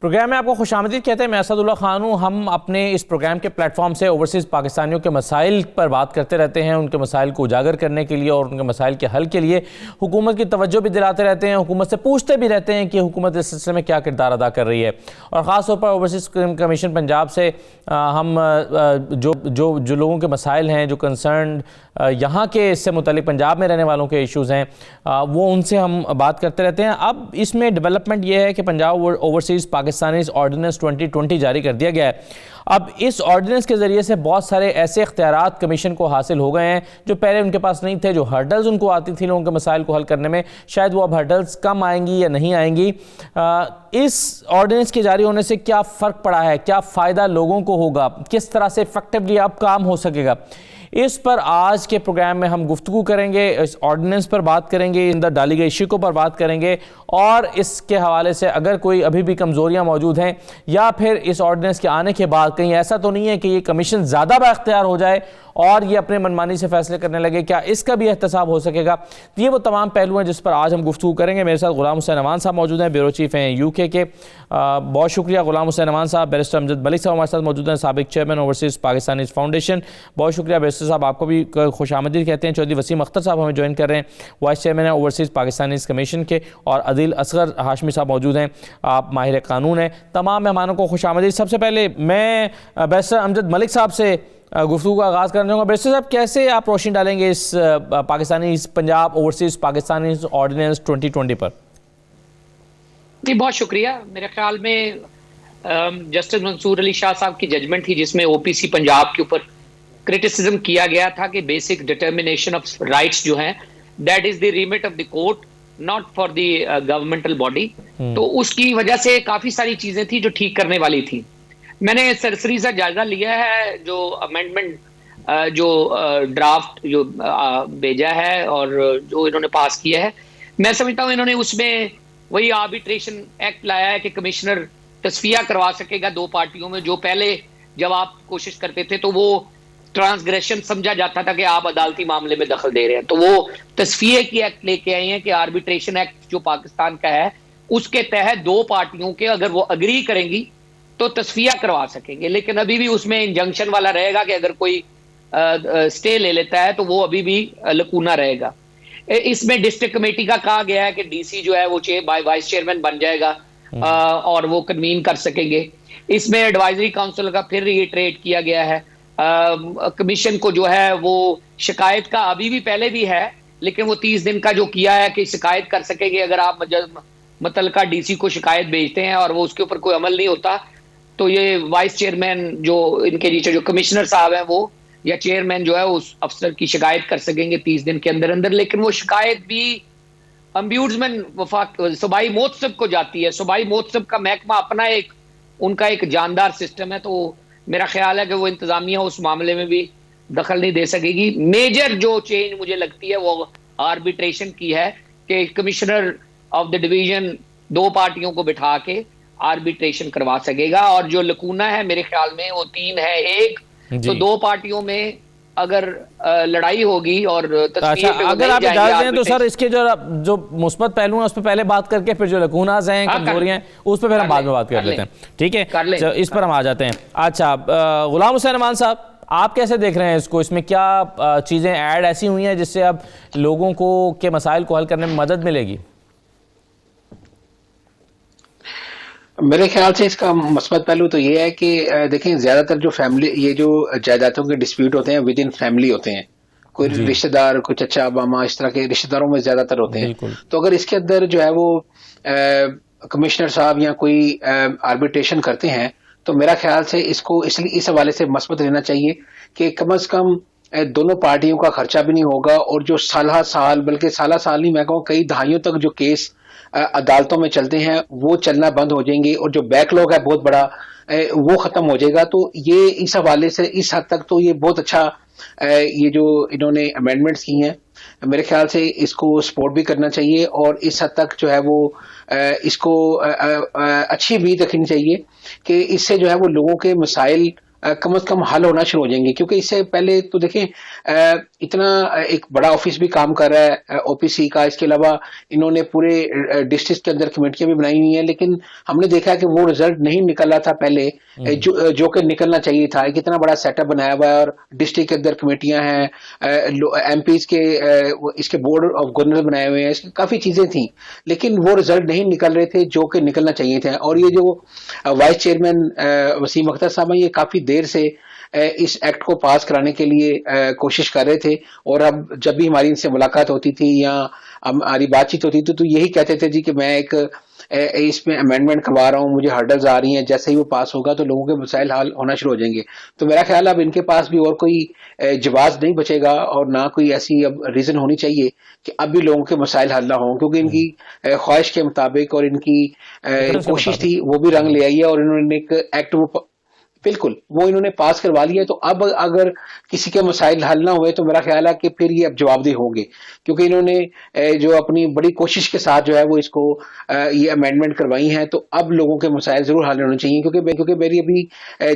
Programme में आपको खुशामदीद कहते हैं। मैं असदुल्ला खान हूँ। हम अपने इस प्रोग्राम के प्लेटफॉर्म से ओवरसीज़ पाकिस्तानियों के मसाइल पर बात करते रहते हैं, उनके मसाइल को उजागर करने के लिए और उनके मसाइल के हल के लिए हुकूमत की तवज्जो भी दिलाते रहते हैं, हुकूमत से पूछते भी रहते हैं कि हुकूमत इस सिलसिले में क्या किरदार अदा कर रही है। और ख़ास तौर पर ओवरसीज़ कमीशन पंजाब से हम जो लोगों के मसाइल हैं, जो कंसर्न यहाँ के इससे मुतल्लिक पंजाब में रहने वालों के इश्यूज़ हैं, वो उनसे हम बात करते रहते हैं। अब इसमें डेवलपमेंट ये है कि पंजाब ओवरसीज़ पाकिस्तानी ऑर्डिनेंस 2020 जारी कर दिया गया है। अब इस ऑर्डिनेंस के ज़रिए से बहुत सारे ऐसे इख्तियारात कमीशन को हासिल हो गए हैं जो पहले उनके पास नहीं थे। जो हर्डल्स उनको आती थी लोगों के मसाइल को हल करने में, शायद वो अब हर्डल्स कम आएंगी या नहीं आएंगी। इस ऑर्डिनेंस के जारी होने से क्या फ़र्क पड़ा है, क्या फ़ायदा लोगों को होगा, किस तरह से इफेक्टिवली अब काम हो सकेगा, इस पर आज के प्रोग्राम में हम गुफ्तगू करेंगे। इस ऑर्डिनेंस पर बात करेंगे, अंदर डाली गई शिकों पर बात करेंगे और इसके हवाले से अगर कोई अभी भी कमज़ोरियाँ मौजूद हैं या फिर इस ऑर्डिनेंस के आने के बाद कहीं ऐसा तो नहीं है कि ये कमीशन ज़्यादा बाख्तियार हो जाए और ये अपने मनमानी से फैसले करने लगे, क्या इसका भी एहतसाब हो सकेगा। ये वो तमाम पहलू हैं जिस पर आज हम गुफ्तगू करेंगे। मेरे साथ गुलाम हुसैन अमान साहब मौजूद हैं, ब्यूरो चीफ़ हैं यूके के। बहुत शुक्रिया गुलाम हुसैन अमान साहब। बैरिस्टर अमजद मलिक साहब हमारे साथ मौजूद हैं, साबिक चेयरमैन ओवरसीज़ पाकिस्तानी फाउंडेशन। बहुत शुक्रिया बैरिस्टर साहब, आपको भी खुशामदीद कहते हैं। चौधरी वसीम अख्तर साहब हमें ज्वाइन कर रहे हैं, वाइस चेयरमैन है ओवरसीज़ पाकिस्तानी कमीशन के। और आदिल असगर हाशमी साहब मौजूद हैं, आप माहिर कानून हैं। तमाम मेहमानों को खुशामदीद। सबसे पहले मैं बैरिस्टर अमजद मलिक साहब से गुफ्तगू का आगाज़ करना चाहूँगा। बैरिस्टर साहब, कैसे आप रोशनी डालेंगे इस पाकिस्तानी पंजाब ओवरसीज़ पाकिस्तानी ऑर्डिनेंस 2020 पर? जी बहुत शुक्रिया। मेरे ख्याल में जस्टिस मंसूर अली शाह साहब की जजमेंट थी जिसमें ओपीसी पंजाब के ऊपर क्रिटिसिज्म किया गया था कि बेसिक डिटर्मिनेशन ऑफ राइट्स जो हैं that is the remit of the court, not for the governmental body. तो उसकी वजह से काफ़ी सारी चीज़ें थी जो ठीक करने वाली थी। मैंने सरसरी सा जायजा लिया है जो अमेंडमेंट जो ड्राफ्ट जो भेजा है और जो इन्होंने पास किया है। मैं समझता हूँ इन्होंने उसमें वही आर्बिट्रेशन एक्ट लाया है कि कमिश्नर तस्फिया करवा सकेगा दो पार्टियों में। जो पहले जब आप कोशिश करते थे तो वो ट्रांसग्रेशन समझा जाता था कि आप अदालती मामले में दखल दे रहे हैं, तो वो तस्फिये की एक्ट लेके आए हैं कि आर्बिट्रेशन एक्ट जो पाकिस्तान का है उसके तहत दो पार्टियों के अगर वो अग्री करेंगी तो तस्फिया करवा सकेंगे। लेकिन अभी भी उसमें इंजंक्शन वाला रहेगा कि अगर कोई स्टे ले लेता है तो वो अभी भी लकूना रहेगा। इसमें डिस्ट्रिक्ट कमेटी का कहा गया है कि डीसी जो है वो वाइस चेयरमैन बन जाएगा और वो कन्वीन कर सकेंगे। इसमें एडवाइजरी काउंसिल का फिर रिट्रेट किया गया है। कमीशन को जो है वो शिकायत का अभी भी पहले भी है, लेकिन वो 30 दिन का जो किया है कि शिकायत कर सकेंगे। अगर आप मुतलका डीसी को शिकायत भेजते हैं और वो उसके ऊपर कोई अमल नहीं होता तो ये वाइस चेयरमैन जो इनके नीचे जो कमिश्नर साहब हैं वो या चेयरमैन जो है उस अफसर की शिकायत कर सकेंगे 30 दिन के अंदर अंदर। लेकिन वो शिकायत भी अम्ब्यूड्समैन सूबाई मोहतसब को जाती है। सूबाई मोहतसब का महकमा अपना उनका एक जानदार सिस्टम है, तो मेरा ख्याल है कि वो इंतजामिया उस मामले में भी दखल नहीं दे सकेगी। मेजर जो चेंज मुझे लगती है वो आर्बिट्रेशन की है कि कमिश्नर ऑफ द डिवीजन दो पार्टियों को बिठा के आर्बिट्रेशन करवा सकेगा। और जो लकूना है मेरे ख्याल में वो 3 है। एक तो दो पार्टियों में अगर लड़ाई होगी और अच्छा, अगर आप इजाजत दें तो सर इसके जो मुस्बत पहलू हैं उस पर पहले बात करके फिर जो लकूनाज हैं, कमजोरियां हैं, उस पर फिर हम बाद में बात कर लेते हैं। ठीक है, इस पर हम आ जाते हैं। अच्छा, गुलाम हुसैन अमान साहब, आप कैसे देख रहे हैं इसको? इसमें क्या चीज़ें ऐड ऐसी हुई हैं जिससे अब लोगों को के मसाइल को हल करने में मदद मिलेगी? मेरे ख्याल से इसका मस्बत पहलू तो ये है कि देखें, ज्यादातर जो फैमिली ये जो जायदादों के डिस्प्यूट होते हैं विद इन फैमिली होते हैं। कोई रिश्तेदार, कोई चचा मामा, इस तरह के रिश्तेदारों में ज्यादातर होते हैं। तो अगर इसके अंदर जो है वो कमिश्नर साहब या कोई आर्बिट्रेशन करते हैं तो मेरा ख्याल से इसको इसलिए इस हवाले से मस्बत लेना चाहिए कि कम से कम दोनों पार्टियों का खर्चा भी नहीं होगा और जो साल बल्कि साल नहीं, मैं कहूँ कई दहाइयों तक जो केस अदालतों में चलते हैं वो चलना बंद हो जाएंगे और जो बैकलॉग है बहुत बड़ा वो खत्म हो जाएगा। तो ये इस हवाले से इस हद तक तो ये बहुत अच्छा ये जो इन्होंने अमेंडमेंट्स की हैं मेरे ख्याल से इसको सपोर्ट भी करना चाहिए और इस हद तक जो है वो इसको अच्छी उम्मीद रखनी चाहिए कि इससे जो है वो लोगों के मसाइल कम से कम हल होना शुरू हो जाएंगे। क्योंकि इससे पहले तो देखें इतना एक बड़ा ऑफिस भी काम कर रहा है ओपीसी का, इसके अलावा इन्होंने पूरे डिस्ट्रिक्ट के अंदर कमेटियां भी बनाई हुई हैं, लेकिन हमने देखा कि वो रिजल्ट नहीं निकला था पहले जो कि निकलना चाहिए था। एक इतना बड़ा सेटअप बनाया हुआ है और डिस्ट्रिक्ट के अंदर कमेटियां हैं, एमपीज के इसके बोर्ड ऑफ गवर्नर बनाए हुए हैं, इसकी काफी चीजें थी, लेकिन वो रिजल्ट नहीं निकल रहे थे जो कि निकलना चाहिए थे। और ये जो वाइस चेयरमैन वसीम अख्तर साहब हैं, ये काफी देर से इस एक्ट को पास कराने के लिए कोशिश कर रहे थे, और अब जब भी हमारी इनसे मुलाकात होती थी या हमारी बातचीत होती थी तो यही कहते थे जी कि मैं एक इसमें अमेंडमेंट करवा रहा हूँ, मुझे हर्डल्स आ रही हैं, जैसे ही वो पास होगा तो लोगों के मसाइल हल होना शुरू हो जाएंगे। तो मेरा ख्याल है अब इनके पास भी और कोई जवाब नहीं बचेगा और ना कोई ऐसी अब रीजन होनी चाहिए कि अब भी लोगों के मसाइल हल ना हों, क्योंकि इनकी ख्वाहिश के मुताबिक और इनकी कोशिश थी वो भी रंग ले आई है, और इन्होंने एक एक्ट बिल्कुल वो इन्होंने पास करवा लिया। तो अब अगर किसी के मसाइल हल ना हुए तो मेरा ख्याल है कि फिर ये अब जवाबदेह होंगे, क्योंकि इन्होंने जो अपनी बड़ी कोशिश के साथ जो है वो इसको ये अमेंडमेंट करवाई है। तो अब लोगों के मसाइल जरूर हल होने चाहिए, क्योंकि मेरी अभी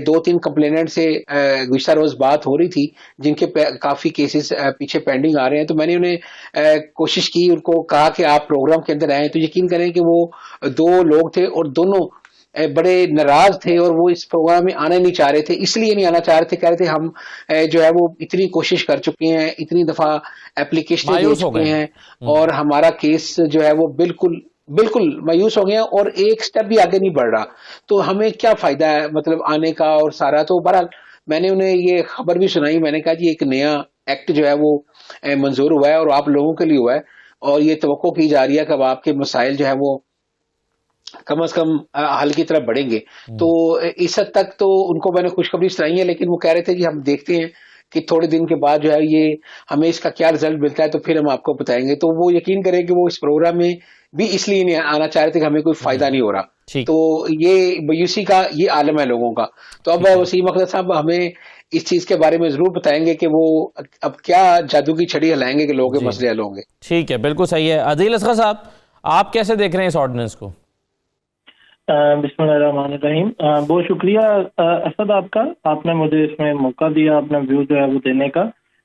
2-3 कंप्लेनेंट से गुज़श्ता रोज बात हो रही थी जिनके काफी केसेस पीछे पेंडिंग आ रहे हैं। तो मैंने उन्हें कोशिश की, उनको कहा कि आप प्रोग्राम के अंदर आए, तो यकीन करें कि वो 2 लोग थे और दोनों बड़े नाराज थे और वो इस प्रोग्राम में आना नहीं चाह रहे थे। इसलिए नहीं आना चाह रहे थे, कह रहे थे हम जो है वो इतनी कोशिश कर चुके हैं, इतनी दफा एप्लीकेशन दे चुके हैं और हमारा केस जो है वो बिल्कुल मायूस हो गया और एक स्टेप भी आगे नहीं बढ़ रहा, तो हमें क्या फायदा है मतलब आने का और सारा। तो बहरहाल मैंने उन्हें ये खबर भी सुनाई, मैंने कहा जी एक नया एक्ट जो है वो मंजूर हुआ है और आप लोगों के लिए हुआ है, और ये तवक्को की जा रही है कि अब आपके मसाइल जो है वो कम से कम हल की तरफ बढ़ेंगे। तो इस हद तक तो उनको मैंने खुशखबरी सुनाई है, लेकिन वो कह रहे थे कि हम देखते हैं कि थोड़े दिन के बाद जो है ये हमें इसका क्या रिजल्ट मिलता है तो फिर हम आपको बताएंगे। तो वो यकीन करें कि वो इस प्रोग्राम में भी इसलिए नहीं आना चाह रहे थे कि हमें कोई फायदा नहीं हो रहा। तो ये मायूसी का ये आलम है लोगों का। तो अब वसीम अख्तर साहब हमें इस चीज के बारे में जरूर बताएंगे कि वो अब क्या जादू की छड़ी हिलाएंगे कि लोगों के मसले हल होंगे। ठीक है, बिल्कुल सही है। आदिल असगर साहब, आप कैसे देख रहे हैं इस ऑर्डिनेंस को? बिस्मिल्लाहिर्रहमानिर्रहीम। बहुत शुक्रिया असद आपका, आपने मुझे इसमें मौका दिया अपना व्यू जो है वो देने का।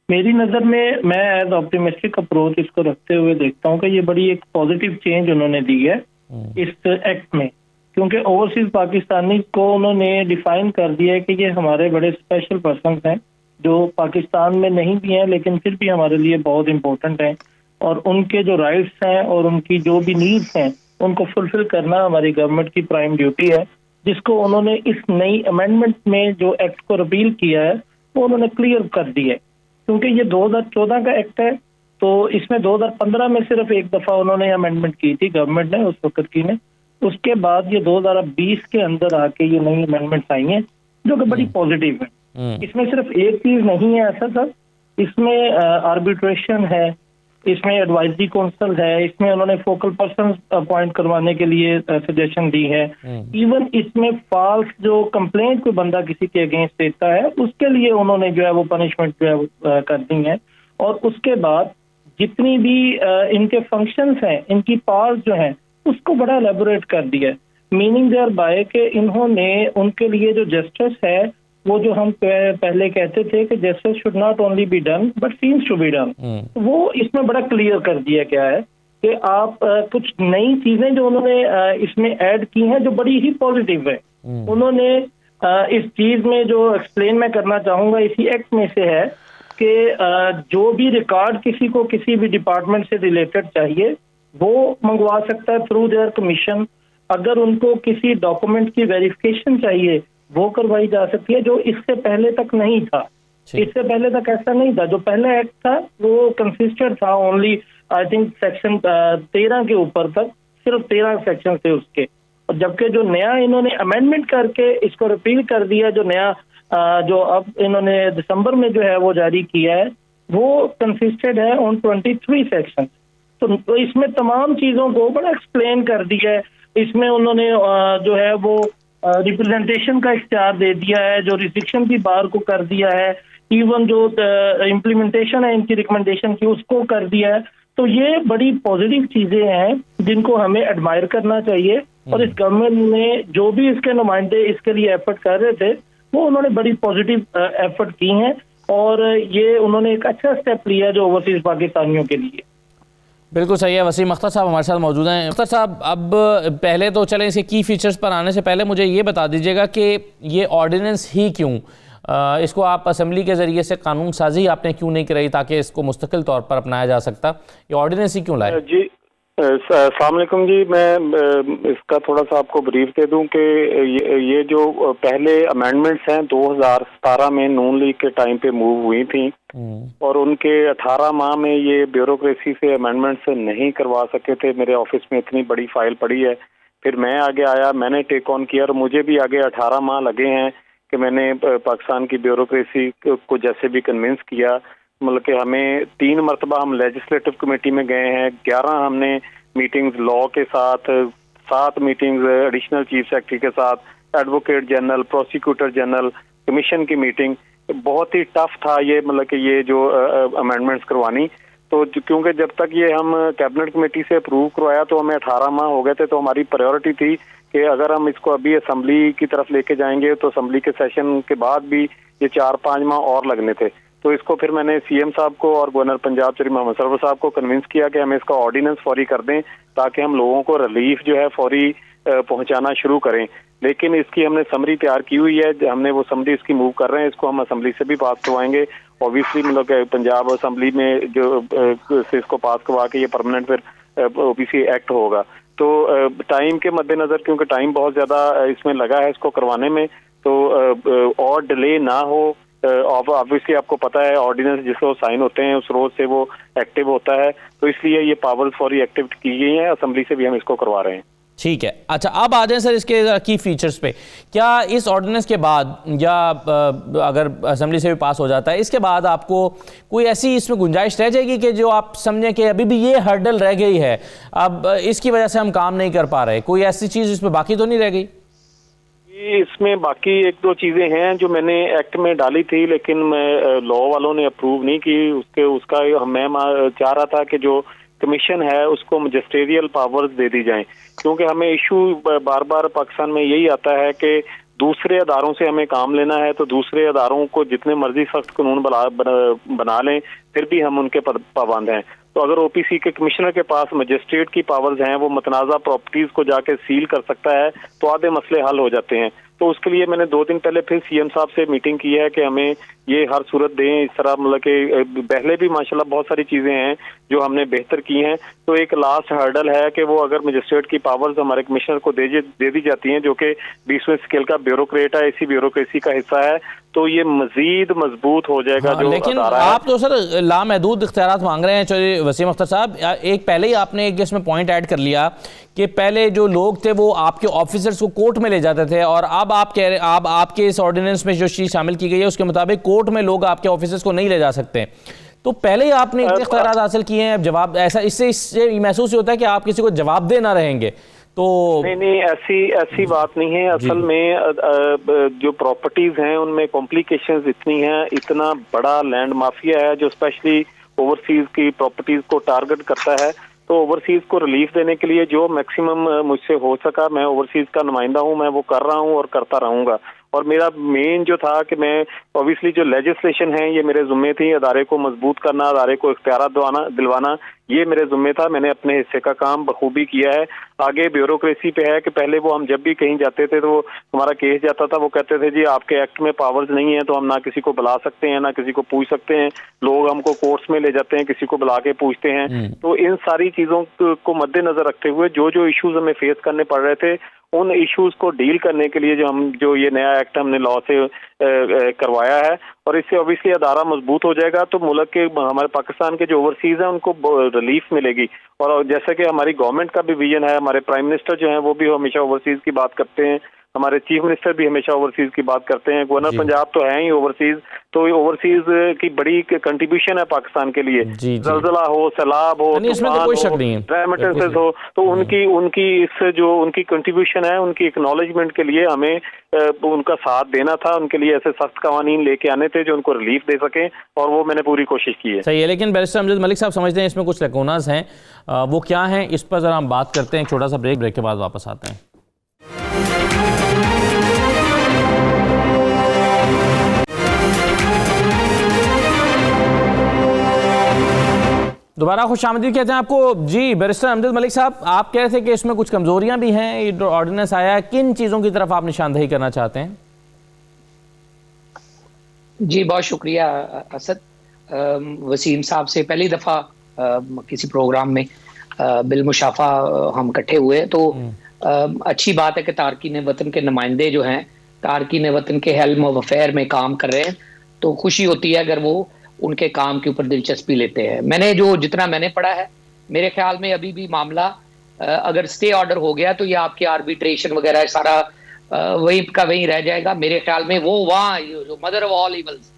मेरी नज़र में मैं एज ऑप्टिमिस्टिक अप्रोच इसको रखते हुए देखता हूँ कि ये बड़ी एक पॉजिटिव चेंज उन्होंने दी है इस एक्ट में, क्योंकि ओवरसीज पाकिस्तानी को उन्होंने डिफाइन कर दिया है कि ये हमारे बड़े स्पेशल पर्सन हैं जो पाकिस्तान में नहीं भी हैं लेकिन फिर भी हमारे लिए बहुत इंपॉर्टेंट हैं, और उनके जो राइट्स हैं और उनकी जो भी नीड्स हैं उनको फुलफिल करना हमारी गवर्नमेंट की प्राइम ड्यूटी है, जिसको उन्होंने इस नई अमेंडमेंट में जो एक्ट को रिपील किया है वो उन्होंने क्लियर कर दिया है। क्योंकि ये 2014 का एक्ट है, तो इसमें 2015 में सिर्फ एक दफा उन्होंने अमेंडमेंट की थी गवर्नमेंट ने, उस वक्त की ने। उसके बाद ये 2020 के अंदर आके ये नई अमेंडमेंट्स आई हैं जो कि बड़ी पॉजिटिव है। इसमें सिर्फ एक चीज नहीं है ऐसा सर, इसमें आर्बिट्रेशन है, इसमें एडवाइजरी काउंसिल है, इसमें उन्होंने फोकल पर्सन अपॉइंट करवाने के लिए सजेशन दी है। इवन इसमें फॉल्स जो कंप्लेंट कोई बंदा किसी के अगेंस्ट देता है उसके लिए उन्होंने जो है वो पनिशमेंट जो है कर दी है। और उसके बाद जितनी भी इनके फंक्शंस हैं, इनकी पावर्स जो हैं उसको बड़ा एलेबोरेट कर दिया है। मीनिंग देयर बाय के इन्होंने उनके लिए जो जस्टिस है वो जो हम पहले कहते थे कि justice should not only be done but seems to be done, वो इसमें बड़ा क्लियर कर दिया गया है कि आप कुछ नई चीजें जो उन्होंने इसमें ऐड की हैं जो बड़ी ही पॉजिटिव है। उन्होंने इस चीज में जो एक्सप्लेन मैं करना चाहूंगा इसी एक्ट में से है कि जो भी रिकॉर्ड किसी को किसी भी डिपार्टमेंट से रिलेटेड चाहिए वो मंगवा सकता है थ्रू देयर कमीशन। अगर उनको किसी डॉक्यूमेंट की वेरिफिकेशन चाहिए वो करवाई जा सकती है, जो इससे पहले तक नहीं था। इससे पहले तक ऐसा नहीं था। जो पहला एक्ट था वो कंसिस्टेड था ओनली आई थिंक सेक्शन 13 के ऊपर तक, सिर्फ 13 सेक्शन थे उसके। और जबकि जो नया इन्होंने अमेंडमेंट करके इसको रिपील कर दिया, जो नया जो अब इन्होंने दिसंबर में जो है वो जारी किया है वो कंसिस्टेड है ऑन 23 सेक्शन। तो इसमें तमाम चीजों को बड़ा एक्सप्लेन कर दिया है। इसमें उन्होंने जो है वो रिप्रेजेंटेशन का इख्तियार दे दिया है, जो रिस्ट्रिक्शन की बार को कर दिया है, इवन जो इम्प्लीमेंटेशन है इनकी रिकमेंडेशन की उसको कर दिया है। तो ये बड़ी पॉजिटिव चीजें हैं जिनको हमें एडमायर करना चाहिए। और इस गवर्नमेंट ने जो भी इसके नुमाइंदे इसके लिए एफर्ट कर रहे थे वो उन्होंने बड़ी पॉजिटिव एफर्ट की हैं और ये उन्होंने एक अच्छा स्टेप लिया जो ओवरसीज पाकिस्तानियों के लिए। बिल्कुल सही है। वसीम अख्तर साहब हमारे साथ मौजूद हैं। अख्तर साहब, अब पहले तो चलें इसके की फीचर्स पर आने से पहले मुझे ये बता दीजिएगा कि ये ऑर्डिनेंस ही क्यों, इसको आप असेंबली के ज़रिए से कानून साजी आपने क्यों नहीं कराई ताकि इसको मुस्तकिल तौर पर अपनाया जा सकता, ये ऑर्डिनेंस ही क्यों लाए? जी अस्सलाम वालेकुम जी, मैं इसका थोड़ा सा आपको ब्रीफ दे दूं कि ये जो पहले अमेंडमेंट्स हैं 2017 में नून लीग के टाइम पे मूव हुई थी और उनके 18 माह में ये ब्यूरोक्रेसी से अमेंडमेंट्स नहीं करवा सके थे। मेरे ऑफिस में इतनी बड़ी फाइल पड़ी है, फिर मैं आगे आया, मैंने टेक ऑन किया और मुझे भी आगे 18 माह लगे हैं कि मैंने पाकिस्तान की ब्यूरोक्रेसी को जैसे भी कन्विंस किया। मतलब कि हमें 3 मरतबा हम लेजिस्लेटिव कमेटी में गए हैं, 11 हमने मीटिंग्स लॉ के साथ, 7 मीटिंग्स एडिशनल चीफ सेक्रेटरी के साथ, advocate general, prosecutor general, commission की मीटिंग। बहुत ही टफ था ये, मतलब कि ये जो अमेंडमेंट्स करवानी। तो क्योंकि जब तक ये हम कैबिनेट कमेटी से अप्रूव करवाया तो हमें 18 माह हो गए थे, तो हमारी प्रायोरिटी थी कि अगर हम इसको अभी असेंबली की तरफ लेके जाएंगे तो असेंबली के सेशन के बाद भी ये 4-5 माह और लगने थे। तो इसको फिर मैंने सीएम साहब को और गवर्नर पंजाब चौधरी मोहम्मद सरवर साहब को कन्विंस किया कि हमें इसका ऑर्डिनेंस फौरी कर दें ताकि हम लोगों को रिलीफ जो है फौरी पहुंचाना शुरू करें। लेकिन इसकी हमने समरी तैयार की हुई है, हमने वो समरी इसकी मूव कर रहे हैं, इसको हम असेंबली से भी पास करवाएंगे। ऑब्वियसली मतलब पंजाब असेंबली में जो इसको पास करवा के ये परमानेंट फिर ओबीसी एक्ट होगा। तो टाइम के मद्देनजर, क्योंकि टाइम बहुत ज्यादा इसमें लगा है इसको करवाने में, तो और डिले ना हो। ऑब्वियसली आपको पता है ऑर्डिनेंस जिस रोज साइन होते हैं उस रोज से वो एक्टिव होता है, तो इसलिए ये पावर्स फौरी एक्टिव की गई हैं, असेंबली से भी हम इसको करवा रहे हैं। ठीक है, अच्छा अब आ जाएं सर इसके की फीचर्स पे। क्या इस ऑर्डिनेंस के बाद या अगर असेंबली से भी पास हो जाता है, इसके बाद आपको कोई ऐसी इसमें गुंजाइश रह जाएगी कि जो आप समझें कि अभी भी ये हर्डल रह गई है, अब इसकी वजह से हम काम नहीं कर पा रहे, कोई ऐसी चीज़ इसमें बाकी तो नहीं रह गई? इसमें बाकी 1-2 चीजें हैं जो मैंने एक्ट में डाली थी लेकिन मैं लॉ वालों ने अप्रूव नहीं की। उसका मैं चाह रहा था कि जो कमीशन है उसको मजिस्ट्रियल पावर्स दे दी जाएं, क्योंकि हमें इशू बार बार पाकिस्तान में यही आता है कि दूसरे अदारों से हमें काम लेना है तो दूसरे अदारों को जितने मर्जी सख्त कानून बना लें फिर भी हम उनके पाबंद हैं। तो अगर ओपीसी के कमिश्नर के पास मजिस्ट्रेट की पावर्स हैं, वो मतनाज़ा प्रॉपर्टीज को जाके सील कर सकता है, तो आधे मसले हल हो जाते हैं। तो उसके लिए मैंने 2 दिन पहले फिर सीएम साहब से मीटिंग की है कि हमें ये हर सूरत दें। इस तरह मतलब कि पहले भी माशाल्लाह बहुत सारी चीजें हैं जो हमने बेहतर की हैं। तो एक लास्ट हर्डल है कि वो अगर मजिस्ट्रेट की पावर्स हमारे कमिश्नर को दे दी जाती हैं, जो कि 20वें स्केल का ब्यूरोक्रेट है, इसी ब्यूरोक्रेसी का हिस्सा है, तो ये मजीद मजबूत हो जाएगा। हाँ, लेकिन आप तो सर लामहदूद इख्तियारात मांग रहे हैं चौधरी वसीम अख्तर साहब। एक पहले ही आपने एक इसमें पॉइंट ऐड कर लिया कि पहले जो लोग थे वो आपके ऑफिसर्स को कोर्ट में ले जाते थे, और अब आप कह रहे अब आपके इस ऑर्डिनेंस में जो चीज़ शामिल की गई है उसके मुताबिक कोर्ट में लोग आपके ऑफिसर्स को नहीं ले जा सकते। तो पहले ही आपने इख्तियारात हासिल किए हैं, अब जवाब इससे महसूस होता है कि आप किसी को जवाब दे ना रहेंगे। तो नहीं ऐसी बात नहीं है। असल में जो प्रॉपर्टीज हैं उनमें कॉम्प्लिकेशंस इतनी हैं, इतना बड़ा लैंड माफिया है जो स्पेशली ओवरसीज की प्रॉपर्टीज को टारगेट करता है। तो ओवरसीज को रिलीफ देने के लिए जो मैक्सिमम मुझसे हो सका, मैं ओवरसीज का नुमाइंदा हूं, मैं वो कर रहा हूं और करता रहूंगा। और मेरा मेन जो था कि मैं ऑब्वियसली जो लेजिस्लेशन है ये मेरे जुम्मे थी, अदारे को मजबूत करना, अदारे को इख्तियार दिलवाना, ये मेरे जुम्मे था। मैंने अपने हिस्से का काम बखूबी किया है। आगे ब्यूरोक्रेसी पे है कि पहले वो हम जब भी कहीं जाते थे तो हमारा केस जाता था, वो कहते थे जी आपके एक्ट में पावर्स नहीं है, तो हम ना किसी को बुला सकते हैं ना किसी को पूछ सकते हैं। लोग हमको कोर्ट्स में ले जाते हैं, किसी को बुला के पूछते हैं। तो इन सारी चीजों को मद्देनजर रखते हुए जो इश्यूज हमें फेस करने पड़ रहे थे, उन इश्यूज को डील करने के लिए जो ये नया एक्ट हमने लॉ से करवाया है, और इससे ऑब्वियसली अदारा मजबूत हो जाएगा, तो मुल्क के हमारे पाकिस्तान के जो ओवरसीज हैं उनको रिलीफ मिलेगी। और जैसे कि हमारी गवर्नमेंट का भी विजन है, हमारे प्राइम मिनिस्टर जो हैं वो भी हमेशा ओवरसीज की बात करते हैं, हमारे चीफ मिनिस्टर भी हमेशा ओवरसीज की बात करते हैं, गवर्नर पंजाब तो है ही ओवरसीज, तो ओवरसीज की बड़ी कंट्रीब्यूशन है पाकिस्तान के लिए। जलजला हो, सैलाब हो, रेमिटेंसेस हो, तो उनकी इस जो उनकी कंट्रीब्यूशन है, उनकी एक्नॉलेजमेंट के लिए हमें उनका साथ देना था। उनके लिए ऐसे सख्त कवानीन लेके आने थे जो उनको रिलीफ दे सकें, और वो मैंने पूरी कोशिश की है। सही है, लेकिन बैरिस्टर अमजद मलिक साहब समझते हैं इसमें कुछ लैकूनास हैं, वो क्या हैं इस पर जरा हम बात करते हैं। छोटा सा ब्रेक के बाद वापस आते हैं। दोबारा खुशामदीद कहते हैं आपको। जी बैरिस्टर अमजद मलिक साहब, आप कह रहे थे कि इसमें कुछ कमजोरियां भी हैं, ये जो ऑर्डिनेंस आया, किन चीज़ों की तरफ आप निशानदही करना चाहते हैं? जी बहुत शुक्रिया असद। वसीम साहब से पहली दफ़ा किसी प्रोग्राम में बिलमुशाफा हम इकट्ठे हुए, तो अच्छी बात है कि तारकीन वतन के नुमाइंदे जो हैं तारकीन वतन के हेल्म ऑफ अफेयर में काम कर रहे हैं, तो खुशी होती है अगर वो उनके काम के ऊपर दिलचस्पी लेते हैं। जितना मैंने पढ़ा है, मेरे ख्याल में अभी भी मामला अगर स्टे ऑर्डर हो गया तो ये आपके आर्बिट्रेशन वगैरह सारा वहीं का वहीं रह जाएगा। मेरे ख्याल में वो वहाँ जो मदर ऑफ ऑल इवल्स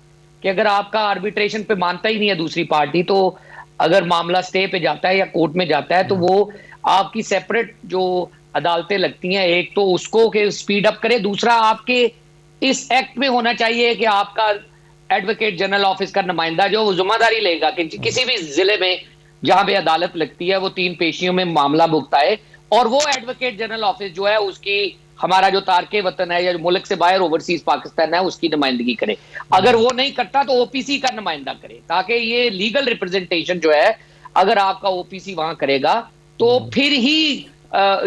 कि अगर आपका आर्बिट्रेशन पे मानता ही नहीं है दूसरी पार्टी, तो अगर मामला स्टे पे जाता है या कोर्ट में जाता है तो वो आपकी सेपरेट जो अदालतें लगती हैं, एक तो उसको के स्पीड अप करे, दूसरा आपके इस एक्ट में होना चाहिए कि आपका एडवोकेट जनरल ऑफिस का नुमाइंदा जो वो जिम्मेदारी लेगा कि किसी भी जिले में जहां पे अदालत लगती है वो 3 पेशियों में मामला भुगताए, और वो एडवोकेट जनरल ऑफिस जो है उसकी हमारा जो तारके वतन है या जो मुल्क से बाहर ओवरसीज पाकिस्तान है उसकी नुमाइंदगी करे। अगर वो नहीं करता तो ओपीसी का नुमाइंदा करे, ताकि ये लीगल रिप्रेजेंटेशन जो है अगर आपका ओपीसी वहां करेगा तो फिर ही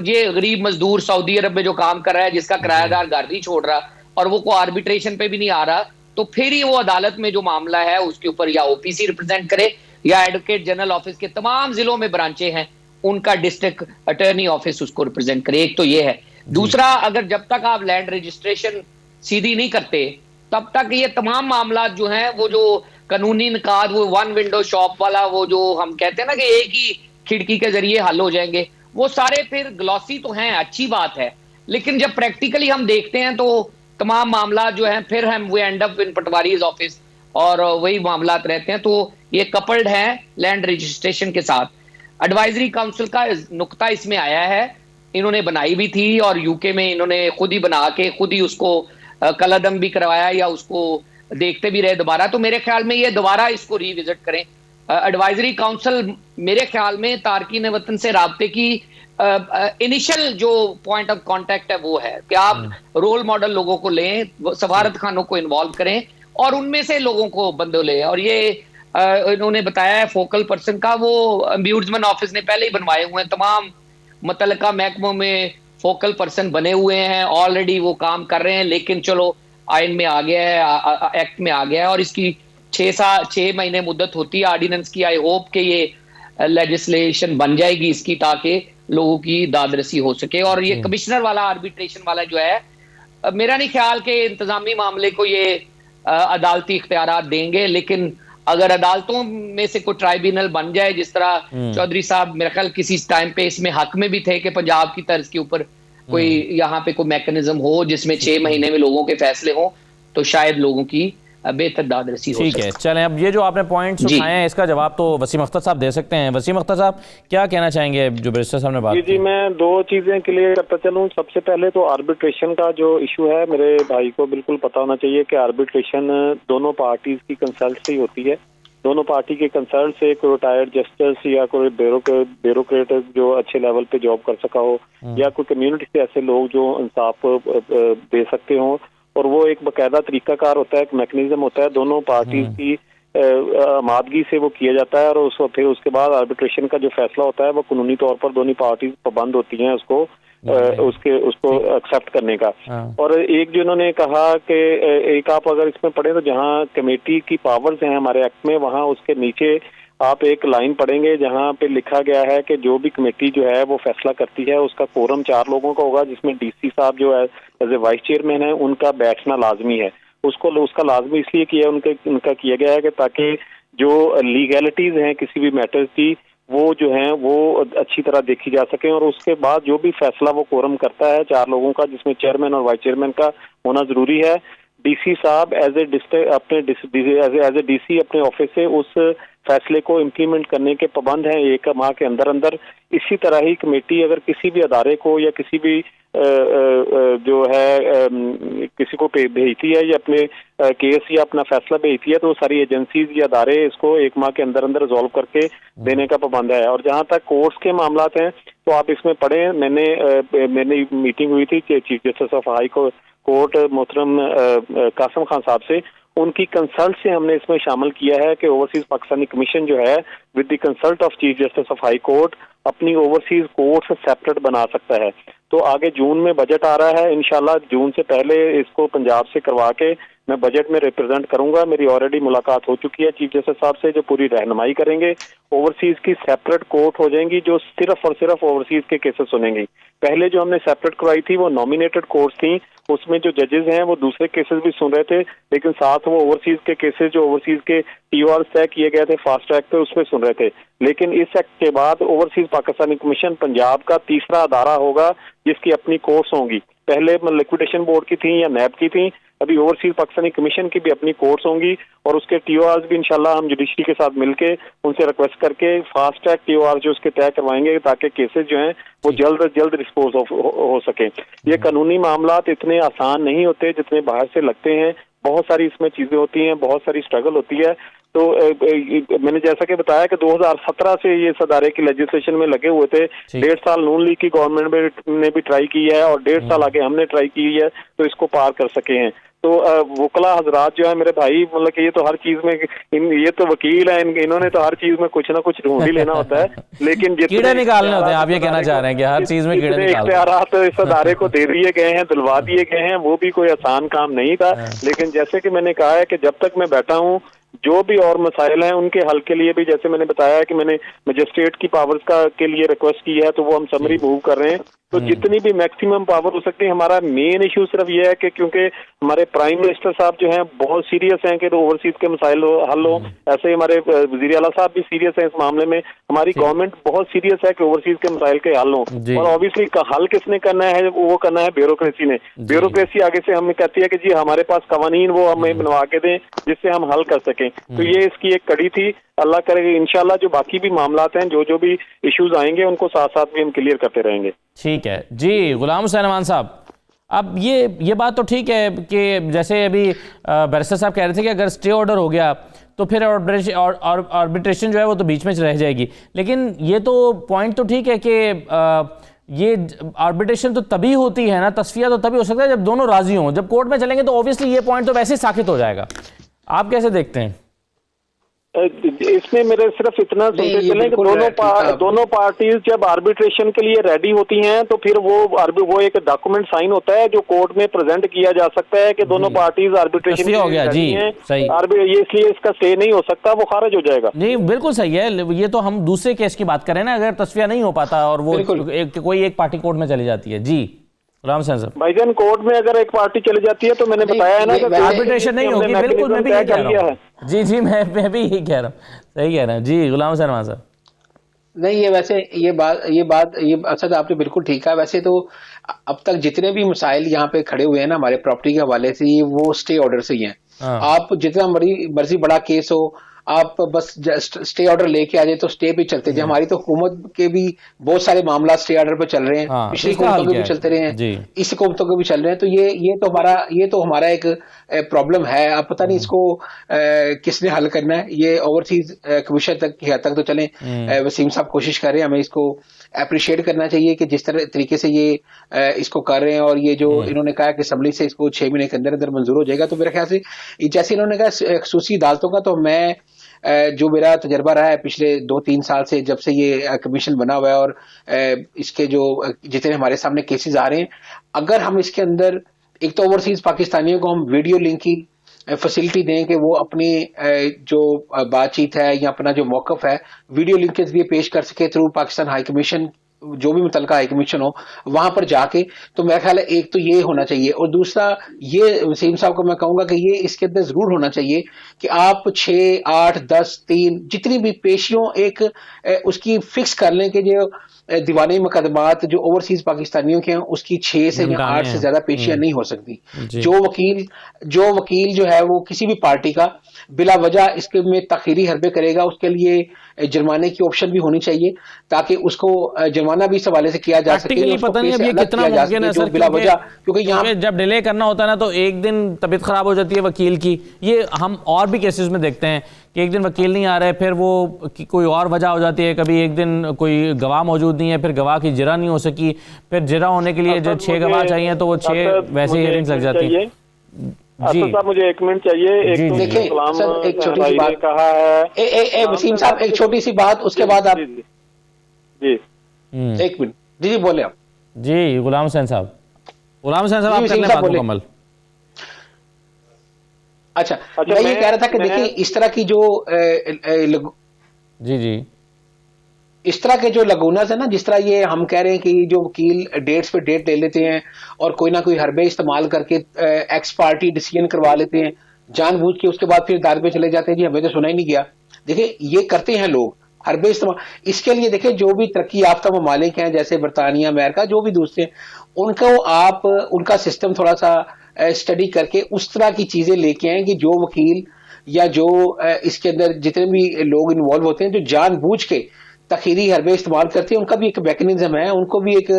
ये गरीब मजदूर सऊदी अरब में जो काम कर रहा है, जिसका किरायादार घर नहीं छोड़ रहा और वो को आर्बिट्रेशन पे भी नहीं आ रहा, तो फिर ही वो अदालत में जो मामला है उसके ऊपर या ओपीसी रिप्रेजेंट करे या एडवोकेट जनरल ऑफिस के तमाम जिलों में ब्रांचें हैं उनका डिस्ट्रिक्ट अटॉर्नी ऑफिस उसको रिप्रेजेंट करे। एक तो ये है। दूसरा, अगर जब तक आप लैंड रजिस्ट्रेशन सीधी नहीं करते तब तक ये तमाम मामला जो हैं वो जो कानूनी निकाद, वो वन विंडो शॉप वाला, वो जो हम कहते हैं ना कि एक ही खिड़की के जरिए हल हो जाएंगे, वो सारे फिर ग्लॉसी तो हैं, अच्छी बात है, लेकिन जब प्रैक्टिकली हम देखते हैं तो तमाम मामला जो है फिर हम we end up in patwari's office और वही मामला रहते हैं। तो ये कपल्ड है लैंड रजिस्ट्रेशन के साथ। एडवाइजरी काउंसिल का नुक्ता इसमें आया है, इन्होंने बनाई भी थी और यूके में इन्होंने खुद ही बना के खुद ही उसको कलअदम भी करवाया या उसको देखते भी रहे दोबारा। तो मेरे ख्याल में ये दोबारा इसको रिविजिट करें। एडवाइजरी काउंसिल मेरे ख्याल में तारकीन वतन से राब्ते की इनिशियल जो पॉइंट ऑफ कांटेक्ट है वो है कि आप रोल मॉडल लोगों को लें, सफारत खानों को इन्वॉल्व करें और उनमें से लोगों को बंदो लें। और ये इन्होंने बताया है फोकल पर्सन का, वो अम्बुड्समैन ऑफिस ने पहले ही बनवाए हुए हैं, तमाम मुतल्लिका महकमों में फोकल पर्सन बने हुए हैं, ऑलरेडी वो काम कर रहे हैं। लेकिन चलो आइन में आ गया है, एक्ट में आ गया है और इसकी 6 महीने मुद्दत होती है ऑर्डिनेंस की। आई होप कि ये लेजिस्लेशन बन जाएगी इसकी, ताकि लोगों की दादरसी हो सके। और ये कमिश्नर वाला आर्बिट्रेशन वाला जो है, मेरा नहीं ख्याल के इंतजामी मामले को ये अदालती इख्तियारात देंगे, लेकिन अगर अदालतों में से कोई ट्राइब्यूनल बन जाए, जिस तरह चौधरी साहब मेरे ख्याल किसी टाइम पे इसमें हक में भी थे कि पंजाब की तर्ज के ऊपर कोई यहाँ पे कोई मैकेनिज्म हो जिसमें 6 महीने में लोगों के फैसले हो, तो शायद लोगों की बेहतर दादरसी हो। ठीक है, चलें अब ये जो आपने पॉइंट्स उठाए हैं इसका जवाब तो वसीम अख्तर साहब दे सकते हैं। वसीम अख्तर साहब क्या कहना चाहेंगे जो बैरिस्टर साहब ने बात जी मैं 2 चीजें क्लियर करता चलूं। सबसे पहले तो आर्बिट्रेशन का जो इशू है, मेरे भाई को बिल्कुल पता होना चाहिए कि आर्बिट्रेशन दोनों पार्टीज की कंसल्ट से ही होती है। दोनों पार्टी के कंसल्ट से कोई रिटायर्ड जस्टिस या कोई ब्यूरोक्रेट जो अच्छे लेवल पे जॉब कर सका हो या कोई कम्युनिटी से ऐसे लोग जो इंसाफ दे सकते हो, और वो एक बाकायदा तरीकाकार होता है, एक मैकेनिज्म होता है, दोनों पार्टीज की आमादगी से वो किया जाता है और फिर उसके बाद आर्बिट्रेशन का जो फैसला होता है वो कानूनी तौर पर दोनों पार्टीज पाबंद होती हैं उसको एक्सेप्ट करने का। और एक जो इन्होंने कहा कि एक आप अगर इसमें पढ़े तो जहां कमेटी की पावर्स हैं हमारे एक्ट में, वहां उसके नीचे आप एक लाइन पढ़ेंगे जहां पे लिखा गया है कि जो भी कमेटी जो है वो फैसला करती है उसका कोरम 4 लोगों का होगा, जिसमें डीसी साहब जो है एज ए वाइस चेयरमैन है उनका बैठना लाजमी है। उसका लाजमी इसलिए किया उनका किया गया है कि ताकि जो लीगैलिटीज हैं किसी भी मैटर्स की वो जो हैं वो अच्छी तरह देखी जा सके, और उसके बाद जो भी फैसला वो कोरम करता है 4 लोगों का, जिसमें चेयरमैन और वाइस चेयरमैन का होना जरूरी है। डीसी साहब एज ए डीसी अपने ऑफिस से उस फैसले को इम्प्लीमेंट करने के पाबंद हैं 1 माह के अंदर। इसी तरह ही कमेटी अगर किसी भी अदारे को या किसी भी जो है किसी को भेजती है या अपने केस या अपना फैसला भेजती है तो सारी एजेंसीज या अदारे इसको 1 माह के अंदर रिजॉल्व करके देने का पाबंद है। और जहां तक कोर्ट्स के मामलात हैं तो आप इसमें पढ़ें, मैंने मीटिंग हुई थी chief justice of high court मोहतरम कासिम खान साहब से, उनकी कंसल्ट से हमने इसमें शामिल किया है कि ओवरसीज पाकिस्तानी कमीशन जो है with the consult of chief justice of high court अपनी ओवरसीज कोर्ट से सेपरेट बना सकता है। तो आगे जून में बजट आ रहा है, इंशाल्लाह जून से पहले इसको पंजाब से करवा के मैं बजट में रिप्रेजेंट करूंगा। मेरी ऑलरेडी मुलाकात हो चुकी है चीफ जस्टिस साहब से, जो पूरी रहनुमाई करेंगे। ओवरसीज की सेपरेट कोर्ट हो जाएंगी जो सिर्फ और सिर्फ ओवरसीज के केसेस सुनेंगी। पहले जो हमने सेपरेट करवाई थी वो नॉमिनेटेड कोर्ट थी, उसमें जो जजेस हैं वो दूसरे केसेस भी सुन रहे थे, लेकिन साथ वो ओवरसीज के केसेस जो ओवरसीज के टीओआर तय किए गए थे फास्ट ट्रैक पे उसमें सुन रहे थे। लेकिन इस एक्ट के बाद ओवरसीज पाकिस्तानी कमीशन पंजाब का तीसरा अदारा होगा जिसकी अपनी कोर्ट्स होंगी। पहले लिक्विडेशन बोर्ड की थी या नैब की थी, अभी ओवरसीज पाकिस्तानी कमीशन की भी अपनी कोर्ट्स होंगी और उसके टीओआर भी इंशाल्लाह हम जुडिशरी के साथ मिलके उनसे रिक्वेस्ट करके फास्ट ट्रैक टीओआर जो उसके तय करवाएंगे ताकि केसेस जो हैं वो जल्द अज जल्द डिस्पोज हो सके। ये कानूनी मामलात इतने आसान नहीं होते जितने बाहर से लगते हैं, बहुत सारी इसमें चीजें होती हैं, बहुत सारी स्ट्रगल होती है। तो मैंने जैसा कि बताया कि 2017 से ये इस अदारे की लेजिस्लेशन में लगे हुए थे। 1.5 साल नून लीग की गवर्नमेंट ने भी ट्राई की है और 1.5 साल आगे हमने ट्राई की है तो इसको पार कर सके हैं। तो वकला हजरात जो है मेरे भाई, मतलब कि ये तो हर चीज में ये तो वकील है, इन्होंने तो हर चीज में कुछ ना कुछ ढूंढ ही लेना होता है, लेकिन कीड़े निकालने होते हैं। आप ये कहना चाह रहे हैं कि हर चीज में कीड़े निकालने इख्तियारात इस अदारे को दे दिए गए हैं, दिलवा दिए गए हैं, वो भी कोई आसान काम नहीं था। लेकिन जैसे कि मैंने कहा है कि जब तक मैं बैठा हूँ जो भी और मसाइल हैं उनके हल के लिए भी, जैसे मैंने बताया कि मैंने मजिस्ट्रेट की पावर्स के लिए रिक्वेस्ट की है तो वो हम समरी मूव कर रहे हैं। तो जितनी भी मैक्सिमम पावर हो सकती है। हमारा मेन इशू सिर्फ ये है कि क्योंकि हमारे प्राइम मिनिस्टर साहब जो हैं बहुत सीरियस हैं कि ओवरसीज के मसाइल हल हो, ऐसे ही हमारे वज़ीर आला साहब भी सीरियस हैं इस मामले में। हमारी गवर्नमेंट बहुत सीरियस है कि ओवरसीज के मसाइल के हल हों, और ऑब्वियसली हल किसने करना है, वो करना है ब्यूरोक्रेसी ने। ब्यूरोक्रेसी आगे से हमें कहती है कि जी हमारे पास कवानीन वो हमें बनवा के दें जिससे हम हल कर सकें। तो ये इसकी एक कड़ी थी। अल्लाह करेगा इंशाल्लाह जो बाकी भी मामलात हैं, जो भी इश्यूज आएंगे उनको साथ साथ भी हम क्लियर करते रहेंगे। ठीक है जी। गुलाम हुसैन अमान साहब, अब ये बात तो ठीक है कि जैसे अभी बैरिस्टर साहब कह रहे थे कि अगर स्टे ऑर्डर हो गया तो फिर आर्बिट्रेशन जो है वो तो बीच में रह जाएगी, लेकिन ये तो पॉइंट तो ठीक है कि ये आर्बिट्रेशन तो तभी होती है ना, तस्फिया तो तभी हो सकता है जब दोनों राजी हों। जब कोर्ट में चलेंगे तो ऑब्वियसली ये पॉइंट तो वैसे ही साबित हो जाएगा। आप कैसे देखते हैं? इसमें मेरे सिर्फ इतना सुनते चलें कि दोनों पार्टीज जब आर्बिट्रेशन के लिए रेडी होती हैं तो फिर वो एक डॉक्यूमेंट साइन होता है जो कोर्ट में प्रेजेंट किया जा सकता है कि दोनों पार्टीज आर्बिट्रेशन के लिए रेडी हैं। ये इसलिए इसका स्टे नहीं हो सकता, वो खारिज हो जाएगा। नहीं, बिल्कुल सही है। ये तो हम दूसरे केस की बात करें ना, अगर तस्फिया नहीं हो पाता और वो कोई एक पार्टी कोर्ट में चली जाती है। जी राम साहब, भाईजान कोर्ट में अगर एक पार्टी चली जाती है तो मैंने बताया है ना कि आर्बिट्रेशन नहीं होगी। बिल्कुल, मैं भी यही कह रहा हूं। जी मैं भी यही कह रहा हूं। सही कह रहे हैं जी गुलाम हुसैन साहब। नहीं, ये वैसे ये बात असद आपने बिल्कुल ठीक है। वैसे तो अब तक जितने भी मसाइल यहाँ पे खड़े हुए हैं ना हमारे प्रॉपर्टी के हवाले से, वो स्टे ऑर्डर से ही हैं। आप जितना मर्जी बड़ा केस हो, आप बस स्टे ऑर्डर लेके आ जाए तो स्टे पे चलते थे। हमारी तो हुकूमत के भी बहुत सारे मामला स्टे ऑर्डर पे चल रहे हैं, पिछली हुकूमतों के भी चलते रहे हैं, इस हुकूमतों के भी चल रहे हैं। तो ये तो हमारा एक प्रॉब्लम है। अब पता नहीं इसको किसने हल करना है। ये ओवरसीज कमीशन तक तो चले, वसीम साहब कोशिश कर रहे हैं, हमें इसको अप्रिशिएट करना चाहिए कि जिस तरीके से ये इसको कर रहे हैं। और ये जो इन्होंने कहा कि असम्बली से इसको 6 महीने के अंदर अंदर मंजूर हो जाएगा, तो मेरे ख्याल से जैसे इन्होंने कहा खसूसी अदालतों का, तो मैं जो मेरा तजर्बा रहा है पिछले 2-3 साल से जब से ये कमीशन बना हुआ है और इसके जो जितने हमारे सामने केसेस आ रहे हैं, अगर हम इसके अंदर एक तो ओवरसीज पाकिस्तानियों को हम वीडियो लिंक की फैसिलिटी दें कि वो अपनी जो बातचीत है या अपना जो मौकफ है वीडियो लिंक के जरिए पेश कर सके थ्रू पाकिस्तान हाई कमीशन, जो भी मुतलका हाई कमीशन हो वहां पर जाके। तो मेरा ख्याल है एक तो ये होना चाहिए, और दूसरा ये वसीम साहब को मैं कहूंगा कि ये इसके अंदर जरूर होना चाहिए कि आप 6, 8, 10, 3 जितनी भी पेशियों एक उसकी फिक्स कर लें कि जो दीवानी मुकदमात जो ओवरसीज पाकिस्तानियों के हैं उसकी 6 से या 8 से ज्यादा पेशियां नहीं हो सकती। जो वकील जो है वो किसी भी पार्टी का बिला वजह इसके में तखीरी हरबे करेगा, उसके लिए जुर्माने की ऑप्शन भी होनी चाहिए ताकि उसको जुर्माना भी इस हवाले से किया जा सके। पता नहीं अब ये कितना मुमकिन है सर, बिला वजह, क्योंकि यहाँ जब डिले करना होता है ना तो एक दिन तबीयत खराब हो जाती है वकील की। ये हम और भी केसेस में देखते हैं कि एक दिन वकील नहीं आ रहे, फिर वो कोई और वजह हो जाती है। कभी एक दिन कोई गवाह मौजूद नहीं है, फिर गवाह की जिरा नहीं हो सकी, फिर जिरा होने के लिए जो 6 गवाह चाहिए तो वो 6 वैसे हियरिंग्स लग जाती है। असद साहब मुझे 1 मिनट चाहिए। जी, एक तो देखिए गुलाम सर, एक छोटी सी भाई ने बात कहा है। वसीम साहब, एक छोटी सी बात, उसके बाद आप जी 1 मिनट। जी बोले आप। जी गुलाम हुसैन साहब, गुलाम हुसैन साहब जी आप वसीम करने साहब बात बोले। मुकम्मल। अच्छा, मैं ये कह रहा था कि देखिए इस तरह की जो जी जी इस तरह के जो लगूनस है ना, जिस तरह ये हम कह रहे हैं कि जो वकील डेट्स पे डेट ले लेते हैं और कोई ना कोई हरबे इस्तेमाल करके एक्स पार्टी डिसीजन करवा लेते हैं जानबूझ के, उसके बाद फिर दाद पे चले जाते हैं जी हमें तो सुना ही नहीं गया। देखिए ये करते हैं लोग, हरबे इस्तेमाल। इसके लिए देखिए जो भी तरक्की याफ्ता ममालिक हैं जैसे बरतानिया, अमेरिका, जो भी दूसरे, उनको आप उनका सिस्टम थोड़ा सा स्टडी करके उस तरह की चीजें लेके आए कि जो वकील या जो इसके अंदर जितने भी लोग इन्वॉल्व होते हैं जो जानबूझ के तखीरी हरबे इस्तेमाल करते हैं, उनका भी एक मैकेनिज्म है, उनको भी एक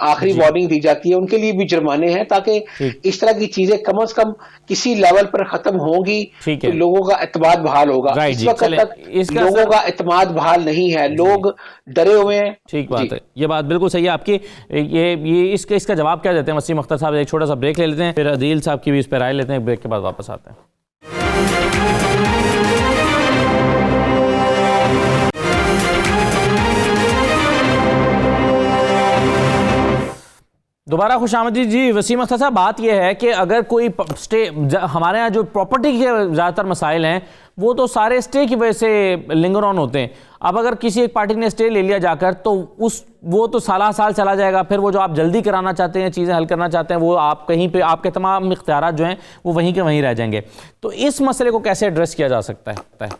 आखिरी वार्निंग दी जाती है, उनके लिए भी जुर्माने हैं, ताकि ठीक इस तरह की चीजें कम से कम किसी लेवल पर खत्म होंगी ठीक तो है। लोगों का एतमाद बहाल होगा। राइट इस जी, वक्त चलें तक इसका लोगों असर। का एतमाद बहाल नहीं है, लोग डरे हुए हैं। ठीक जी बात है, ये बात बिल्कुल सही है आपकी। ये इसका जवाब क्या देते हैं वसीम अख्तर साहब? एक छोटा सा ब्रेक ले लेते हैं, फिर अदील साहब की भी इस पर राय लेते हैं, ब्रेक के बाद वापस आते हैं। दोबारा खुशामदीद जी। वसीम अख्तर साहब, बात यह है कि अगर कोई स्टे, हमारे यहाँ जो प्रॉपर्टी के ज़्यादातर मसाइल हैं वो तो सारे स्टे की वजह से लिंगर ऑन होते हैं। अब अगर किसी एक पार्टी ने स्टे ले लिया जाकर तो वो तो साल चला जाएगा, फिर वो जो आप जल्दी कराना चाहते हैं, चीज़ें हल करना चाहते हैं, वो आप कहीं पे आपके तमाम इख्तियारात जो हैं वो वहीं के वहीं रह जाएंगे। तो इस मसले को कैसे एड्रेस किया जा सकता है?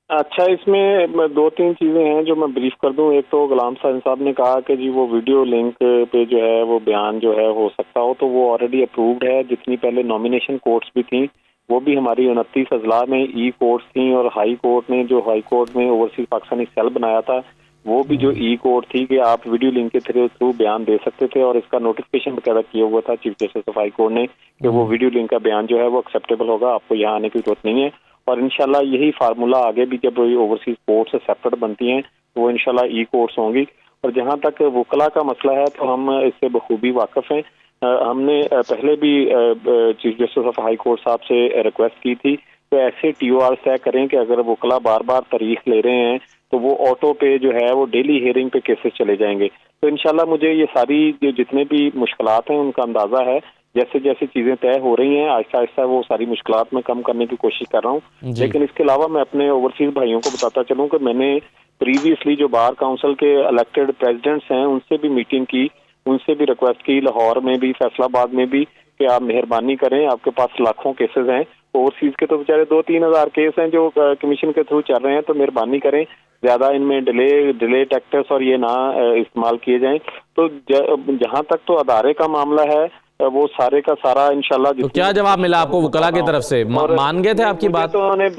अच्छा, इसमें 2-3 चीजें हैं जो मैं ब्रीफ कर दूं। एक तो गुलाम साहब ने कहा कि जी वो वीडियो लिंक पे जो है वो बयान जो है हो सकता हो, तो वो ऑलरेडी अप्रूव्ड है। जितनी पहले नॉमिनेशन कोर्ट्स भी थी वो भी हमारी 29 अजला में ई कोर्ट्स थी, और हाई कोर्ट ने जो हाई कोर्ट में ओवरसीज पाकिस्तानी सेल बनाया था वो भी जो ई कोर्ट थी कि आप वीडियो लिंक के थ्रू बयान दे सकते थे, और इसका नोटिफिकेशन बकायदा किया हुआ था chief justice of high court ने कि वो वीडियो लिंक का बयान जो है वो एक्सेप्टेबल होगा, आपको यहाँ आने की जरूरत नहीं है। और इंशाल्लाह यही फार्मूला आगे भी जब ओवरसीज कोर्ट से सेपरेट बनती हैं तो वो इंशाल्लाह ई कोर्ट्स होंगी। और जहां तक वकला का मसला है तो हम इससे बखूबी वाकिफ हैं। हमने पहले भी chief justice of high court साहब से रिक्वेस्ट की थी तो ऐसे TOR तय करें कि अगर वकला बार बार तारीख ले रहे हैं तो वो ऑटो पे जो है वो डेली हियरिंग पे केसेस चले जाएंगे। तो इंशाल्लाह मुझे ये सारी जितने भी मुश्किलात हैं उनका अंदाजा है। जैसे जैसे चीजें तय हो रही हैं आहिस्ता आहिस्ता वो सारी मुश्किलात में कम करने की कोशिश कर रहा हूँ। लेकिन इसके अलावा मैं अपने ओवरसीज भाइयों को बताता चलूँ कि मैंने प्रीवियसली जो बार काउंसिल के इलेक्टेड प्रेसिडेंट्स हैं उनसे भी मीटिंग की, उनसे भी रिक्वेस्ट की, लाहौर में भी, फैसलाबाद में भी, कि आप मेहरबानी करें, आपके पास लाखों केसेस हैं ओवरसीज के, तो बेचारे 2-3 हज़ार केस हैं जो कमीशन के थ्रू चल रहे हैं, तो मेहरबानी करें ज्यादा इनमें डिले टैक्सेस और ये ना इस्तेमाल किए जाएं। तो जहां तक तो अदारे का मामला है वो सारे का सारा इंशाल्लाह। तो क्या जवाब मिला आपको वकला की तरफ से? मान गए थे आपकी बात? तो उन्होंने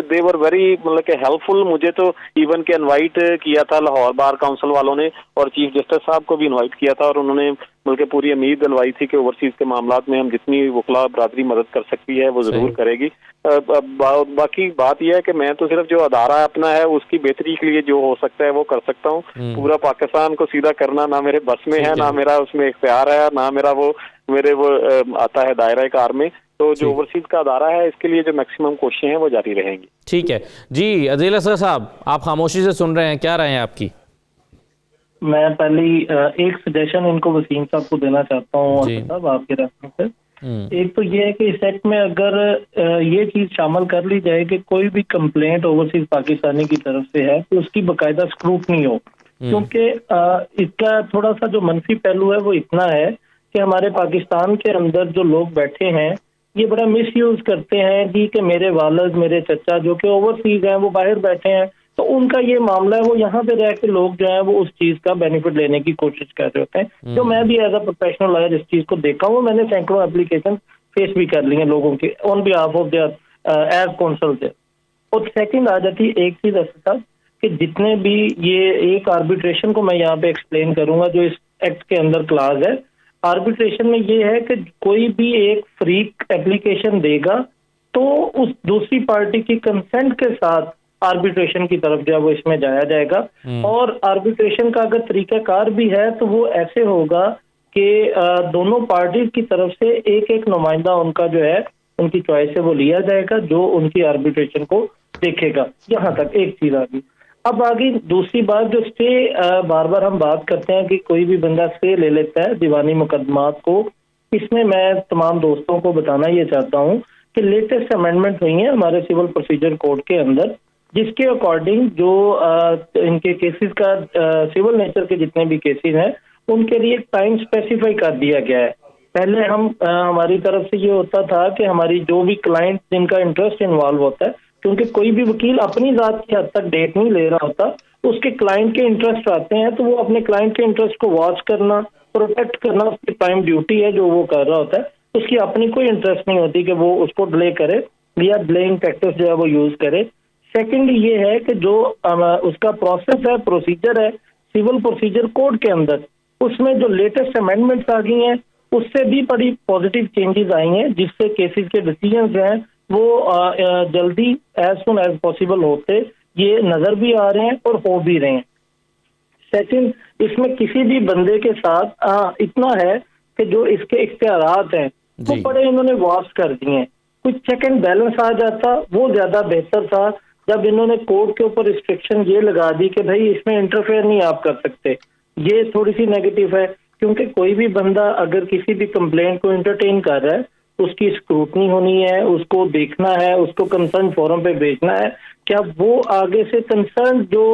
दे वर वेरी मतलब कि हेल्पफुल। मुझे तो इवन के इनवाइट किया था लाहौर बार काउंसिल वालों ने, और चीफ जस्टिस साहब को भी इनवाइट किया था, और उन्होंने बल्कि पूरी उम्मीद दिलवाई थी कि ओवरसीज के मामलात में हम जितनी वकला बरादरी मदद कर सकती है वो जरूर करेगी। बाकी बात यह है कि मैं तो सिर्फ जो अदारा अपना है उसकी बेहतरी के लिए जो हो सकता है वो कर सकता हूँ। पूरा पाकिस्तान को सीधा करना ना मेरे बस में है, ना मेरा उसमें इख्तियार है, ना मेरा वो मेरे वो आता है दायरा कार में। तो जो ओवरसीज का अदारा है इसके लिए जो मैक्सिमम कोशिशें हैं वो जारी रहेंगी। ठीक है जी। अदील असगर साहब, आप खामोशी से सुन रहे हैं, क्या राय है आपकी? मैं पहली एक सजेशन इनको वसीम साहब को देना चाहता हूँ साहब आपके रेफरेंस से। एक तो ये है कि इस एक्ट में अगर ये चीज शामिल कर ली जाए कि कोई भी कंप्लेंट ओवरसीज पाकिस्तानी की तरफ से है तो उसकी बकायदा स्क्रूटनी हो, क्योंकि इसका थोड़ा सा जो मनफी पहलू है वो इतना है कि हमारे पाकिस्तान के अंदर जो लोग बैठे हैं ये बड़ा मिसयूज करते हैं जी कि मेरे वालिद, मेरे चचा जो कि ओवरसीज हैं वो बाहर बैठे हैं, तो उनका ये मामला है वो यहाँ पे रह के लोग जो है वो उस चीज का बेनिफिट लेने की कोशिश कर रहे होते हैं। जो मैं भी एज अ प्रोफेशनल अगर इस चीज को देखा हूँ, मैंने सैकड़ों एप्लीकेशन फेस भी कर ली है लोगों के on behalf of their as counsel से। और सेकंड आ जाती है एक चीज ऐसा था कि जितने भी ये एक आर्बिट्रेशन को मैं यहाँ पे एक्सप्लेन करूंगा जो इस एक्ट के अंदर क्लाज है। आर्बिट्रेशन में ये है कि कोई भी एक फ्रीक एप्लीकेशन देगा तो उस दूसरी पार्टी की कंसेंट के साथ आर्बिट्रेशन की तरफ जो है वो इसमें जाया जाएगा। और आर्बिट्रेशन का अगर तरीकाकार भी है तो वो ऐसे होगा कि दोनों पार्टीज की तरफ से एक एक नुमाइंदा उनका जो है, उनकी चॉइस है वो लिया जाएगा, जो उनकी आर्बिट्रेशन को देखेगा। यहाँ तक एक चीज आ गई। अब आगे दूसरी बात, जो स्टे बार बार हम बात करते हैं कि कोई भी बंदा स्टे ले लेता है दीवानी मुकदमात को, इसमें मैं तमाम दोस्तों को बताना ये चाहता हूँ कि लेटेस्ट अमेंडमेंट हुई है हमारे सिविल प्रोसीजर कोड के अंदर, जिसके अकॉर्डिंग जो इनके केसेस का सिविल नेचर के जितने भी केसेस हैं उनके लिए एक टाइम स्पेसिफाई कर दिया गया है। पहले हम हमारी तरफ से ये होता था कि हमारी जो भी क्लाइंट जिनका इंटरेस्ट इन्वॉल्व होता है, क्योंकि कोई भी वकील अपनी जात की हद तक डेट नहीं ले रहा होता, उसके क्लाइंट के इंटरेस्ट आते हैं तो वो अपने क्लाइंट के इंटरेस्ट को वॉच करना, प्रोटेक्ट करना उसकी प्राइम ड्यूटी है जो वो कर रहा होता है। उसकी अपनी कोई इंटरेस्ट नहीं होती कि वो उसको डिले करे या डिलेइंग टैक्टिक्स जो है वो यूज करे। सेकंड ये है कि जो उसका प्रोसेस है, प्रोसीजर है सिविल प्रोसीजर कोड के अंदर, उसमें जो लेटेस्ट अमेंडमेंट्स आ गई हैं उससे भी बड़ी पॉजिटिव चेंजेस आई हैं, जिससे केसेस के डिसीजन जो हैं वो जल्दी एज सुन एज पॉसिबल होते ये नजर भी आ रहे हैं और हो भी रहे हैं। सेकंड, इसमें किसी भी बंदे के साथ इतना है कि जो इसके इख्तियारात हैं वो बड़े इन्होंने वास्ट कर दिए हैं। कुछ चेक एंड बैलेंस आ जाता वो ज्यादा बेहतर था। जब इन्होंने कोर्ट के ऊपर रिस्ट्रिक्शन ये लगा दी कि भाई इसमें इंटरफेयर नहीं आप कर सकते, ये थोड़ी सी नेगेटिव है, क्योंकि कोई भी बंदा अगर किसी भी कंप्लेंट को एंटरटेन कर रहा है उसकी स्क्रूटनी होनी है, उसको देखना है, उसको कंसर्न फोरम पे भेजना है, क्या वो आगे से कंसर्न जो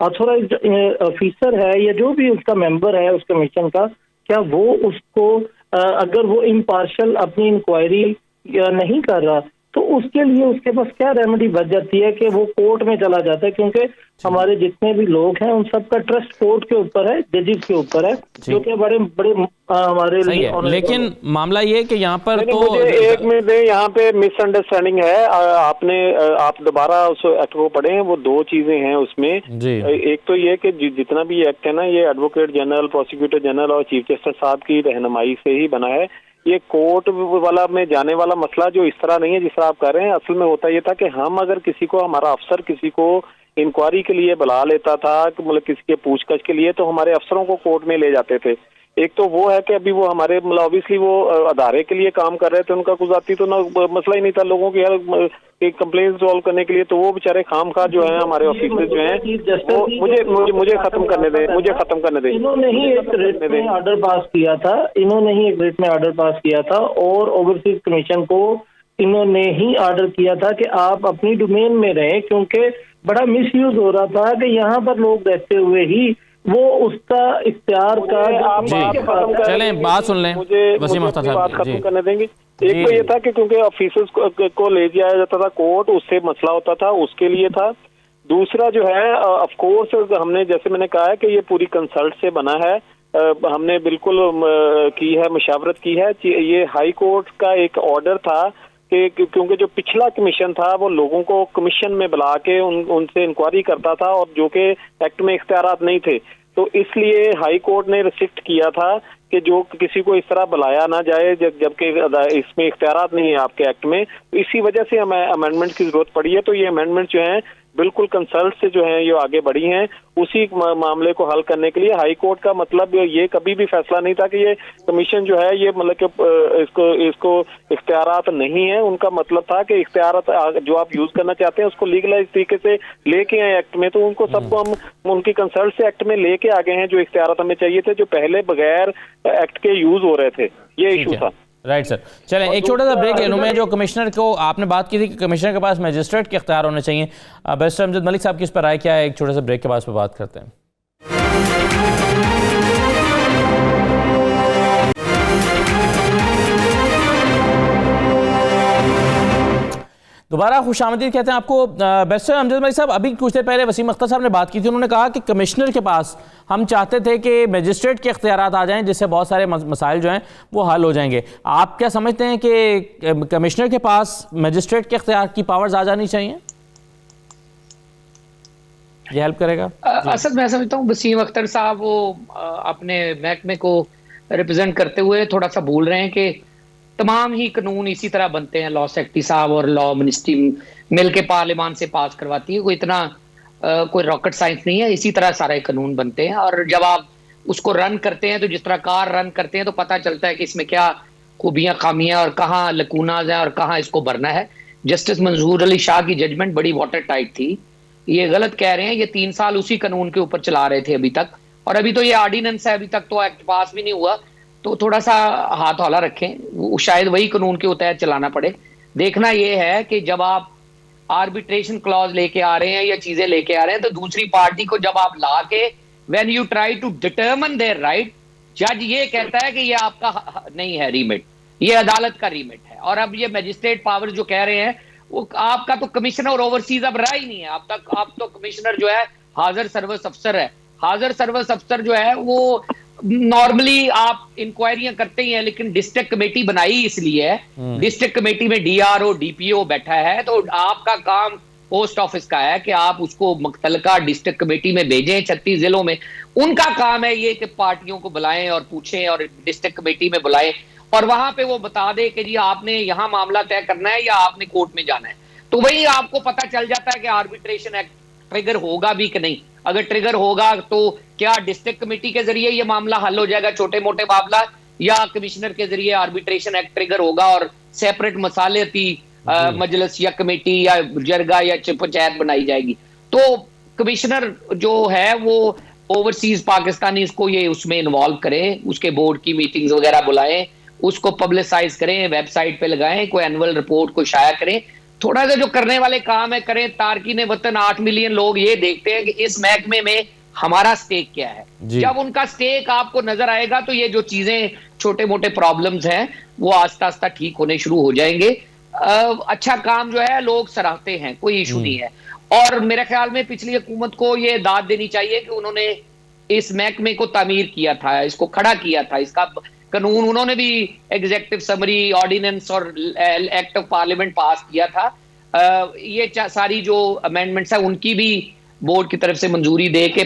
ऑथोराइज्ड ऑफिसर है या जो भी उसका मेंबर है उस कमीशन का, क्या वो उसको अगर वो इम्पार्शियल अपनी इंक्वायरी नहीं कर रहा तो उसके लिए उसके पास क्या रेमेडी बच जाती है कि वो कोर्ट में चला जाता है, क्योंकि हमारे जितने भी लोग हैं उन सबका ट्रस्ट कोर्ट के ऊपर है, जजेस के ऊपर है, जो कि बड़े बड़े हमारे लिए। लेकिन मामला ये कि यहाँ पर तो मुझे एक मिनट दें, यहाँ पे मिसअंडरस्टैंडिंग है। आप दोबारा उस एक्ट को पढ़ें, वो दो चीजें हैं उसमें। एक तो ये कि जितना भी एक्ट है ना, ये एडवोकेट जनरल, प्रोसिक्यूटर जनरल और चीफ जस्टिस साहब की रहनुमाई से ही बना है। ये कोर्ट वाला में जाने वाला मसला जो इस तरह नहीं है जिस तरह आप कर रहे हैं। असल में होता ये था कि हम अगर किसी को, हमारा अफसर किसी को इंक्वायरी के लिए बुला लेता था, मतलब किसी के पूछताछ के लिए, तो हमारे अफसरों को कोर्ट में ले जाते थे। एक तो वो है कि अभी वो हमारे मतलब ऑब्वियसली वो अदारे के लिए काम कर रहे थे, उनका कुछ आती तो ना मसला ही नहीं था लोगों की कंप्लेंट सॉल्व करने के लिए, तो वो बेचारे खामखा जो है हमारे ऑफिसर जो हैं वो मुझे खत्म करने दें। इन्होंने ही एक रिट में ऑर्डर पास किया था और ओवरसीज कमीशन को इन्होंने ही ऑर्डर किया था कि आप अपनी डोमेन में रहें, क्योंकि बड़ा मिसयूज हो रहा था कि यहाँ पर लोग रहते हुए ही वो उसका इख्तियार का। चलें बात सुन लें, वसीम अख्तर साहब बात खत्म करने देंगे। एक तो ये था कि क्योंकि ऑफिसर्स को ले जाया जाता था कोर्ट, उससे मसला होता था, उसके लिए था। दूसरा जो है ऑफ कोर्स हमने, जैसे मैंने कहा है कि ये पूरी कंसल्ट से बना है, हमने बिल्कुल की है, मशावरत की है। ये हाई कोर्ट का एक ऑर्डर था कि क्योंकि जो पिछला कमीशन था वो लोगों को कमीशन में बुला के उनसे इंक्वायरी करता था और जो कि एक्ट में इख्तियारात नहीं थे, तो इसलिए हाई कोर्ट ने रिस्ट्रिक्ट किया था कि जो किसी को इस तरह बुलाया ना जाए जबकि इसमें इख्तियारात नहीं है आपके एक्ट में। तो इसी वजह से हमें अमेंडमेंट की जरूरत पड़ी है। तो ये अमेंडमेंट जो है बिल्कुल कंसल्ट से जो है ये आगे बढ़ी हैं उसी मामले को हल करने के लिए। हाई कोर्ट का मतलब ये कभी भी फैसला नहीं था कि ये कमीशन जो है ये मतलब कि इसको इख्तियारात नहीं है। उनका मतलब था कि इख्तियारात जो आप यूज करना चाहते हैं उसको लीगलाइज तरीके से लेके आए एक्ट में, तो उनको सबको हम उनकी कंसल्ट से एक्ट में लेके आ गए हैं जो इख्तियारात हमें चाहिए थे, जो पहले बगैर एक्ट के यूज हो रहे थे। ये इशू था। राइट सर, चलें एक छोटा सा ब्रेक ले लूँ मैं। जो कमिश्नर को आपने बात की थी कि कमिश्नर के पास मजिस्ट्रेट के इख्तियार होने चाहिए, बैरिस्टर अमजद मलिक साहब की इस पर राय क्या है, एक छोटे से ब्रेक के बाद पर बात करते हैं। दोबारा खुशामदीद कहते हैं आपको। बैरिस्टर अमजद मलिक साहब, अभी कुछ देर पहले वसीम अख्तर साहब ने बात की थी, उन्होंने कहा कि कमिश्नर के पास हम चाहते थे कि मजिस्ट्रेट के इख्तियारात आ जाएं जिससे बहुत सारे मसाइल जो हैं वो हल हो जाएंगे। आप क्या समझते हैं कि कमिश्नर के पास मजिस्ट्रेट के इख्तियार की पावर्स आ जानी चाहिए? ये हेल्प करेगा? असल मैं समझता हूँ वसीम अख्तर साहब वो अपने महकमे को रिप्रेजेंट करते हुए थोड़ा सा भूल रहे हैं कि तमाम ही कानून इसी तरह बनते हैं। लॉ सेक्रेटरी साहब और लॉ मिनिस्ट्री मिलके पार्लियामान से पास करवाती है, कोई इतना कोई रॉकेट साइंस नहीं है, इसी तरह सारे कानून बनते हैं। और जब आप उसको रन करते हैं तो जिस तरह कार रन करते हैं तो पता चलता है कि इसमें क्या खूबियां खामियां और कहाँ लकूनाज हैं और कहाँ इसको भरना है। जस्टिस मंजूर अली शाह की जजमेंट बड़ी वाटर टाइट थी। ये गलत कह रहे हैं, ये 3 साल उसी कानून के ऊपर चला रहे थे अभी तक, और अभी तो ये ऑर्डिनेंस है, अभी तक तो एक्ट पास भी नहीं हुआ। तो थोड़ा सा हाथ हौला रखें, शायद वही कानून के तहत चलाना पड़े। देखना ये है कि जब आप आर्बिट्रेशन क्लॉज लेके आ रहे हैं या चीजें लेके आ रहे हैं तो दूसरी पार्टी को जब आप ला के when you try to determine their right, जज ये कहता है कि ये आपका नहीं है रीमिट, ये अदालत का रीमिट है। और अब ये मैजिस्ट्रेट पावर जो कह रहे हैं वो आपका तो कमिश्नर ओवरसीज अब रहा ही नहीं है। अब तो कमिश्नर जो है हाजिर सर्विस अफसर है। हाजिर सर्विस अफसर जो है वो नॉर्मली आप इंक्वायरियां करते ही हैं, लेकिन डिस्ट्रिक्ट कमेटी बनाई इसलिए है, डिस्ट्रिक्ट कमेटी में डीआरओ डीपीओ बैठा है, तो आपका काम पोस्ट ऑफिस का है कि आप उसको मुख्तलका डिस्ट्रिक्ट कमेटी में भेजें 36 जिलों में। उनका काम है ये कि पार्टियों को बुलाएं और पूछें और डिस्ट्रिक्ट कमेटी में बुलाएं और वहां पे वो बता दे कि जी आपने यहां मामला तय करना है या आपने कोर्ट में जाना है। तो वही आपको पता चल जाता है कि आर्बिट्रेशन एक्ट ट्रिगर होगा भी कि नहीं। अगर ट्रिगर होगा तो क्या डिस्ट्रिक्ट कमेटी के जरिए ये मामला हल हो जाएगा, छोटे मोटे मामला, या कमिश्नर के जरिए आर्बिट्रेशन एक्ट ट्रिगर होगा और सेपरेट मसालती मजलिस या कमेटी या जरगा या पंचायत बनाई जाएगी। तो कमिश्नर जो है वो ओवरसीज पाकिस्तानी इसको ये उसमें इन्वॉल्व करें, उसके बोर्ड की मीटिंग्स वगैरह बुलाएं, उसको पब्लिसाइज करें, वेबसाइट पे लगाएं, कोई एनुअल रिपोर्ट को शाया करें। थोड़ा सा जो करने वाले काम है करें। तारकीन वतन 8 मिलियन लोग ये देखते हैं कि इस महकमे में हमारा स्टेक क्या है। जब उनका स्टेक आपको नजर आएगा तो ये जो चीजें छोटे मोटे प्रॉब्लम्स हैं वो आस्ता आस्ता ठीक होने शुरू हो जाएंगे। अच्छा काम जो है लोग सराहते हैं, कोई इशू नहीं है। और मेरे ख्याल में पिछली हुकूमत को ये दाद देनी चाहिए कि उन्होंने इस महकमे को तामीर किया था, इसको खड़ा किया था, इसका कानून उन्होंने भी एग्जीक्यूटिव समरी, ऑर्डिनेंस और एक्ट ऑफ पार्लियामेंट पास किया था। ये सारी जो अमेंडमेंट्स है उनकी भी बोर्ड की तरफ से मंजूरी दे के